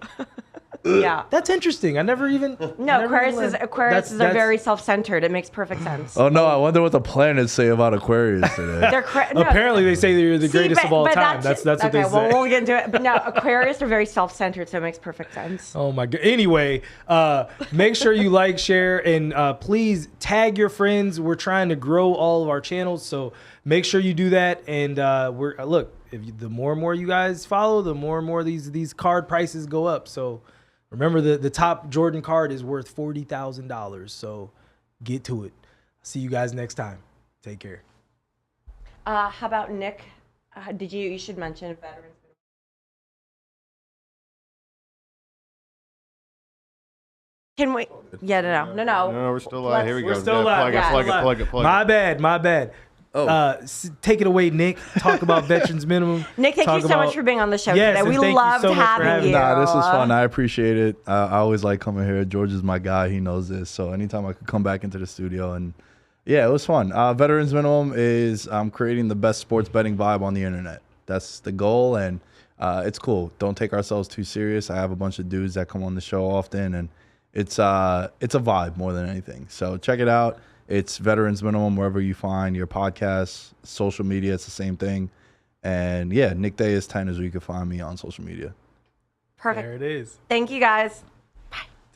Yeah. That's interesting. I never even. No, Aquarius is very self-centered. It makes perfect sense. Oh no, I wonder what the planets say about Aquarius today. Apparently, they say you're the greatest of all time. That's what they say. Well, we'll get into it. But no, Aquarius are very self-centered, so it makes perfect sense. Oh my god. Anyway, make sure you like, share, and please tag your friends. We're trying to grow all of our channels, so make sure you do that. And the more and more you guys follow, the more and more these card prices go up. So remember, the top Jordan card is worth $40,000. So get to it. See you guys next time. Take care. How about Nick? You should mention veterans. Can we? Yeah, no. No, we're still live. Here we go. We're still live. Plug it. My bad. Oh. Take it away, Nick. Talk about Veterans Minimum. Nick, thank you so much for being on the show today. We thank you loved so much for having having you. me. Nah, this was fun. I appreciate it. I always like coming here. George is my guy. He knows this. So anytime I could come back into the studio, and yeah, it was fun. Veterans Minimum is creating the best sports betting vibe on the internet. That's the goal, and it's cool. Don't take ourselves too serious. I have a bunch of dudes that come on the show often, and it's a vibe more than anything. So check it out. It's Veterans Minimum wherever you find your podcasts, social media. It's the same thing. And yeah, Nick Dais 10 is where you can find me on social media. Perfect. There it is. Thank you, guys.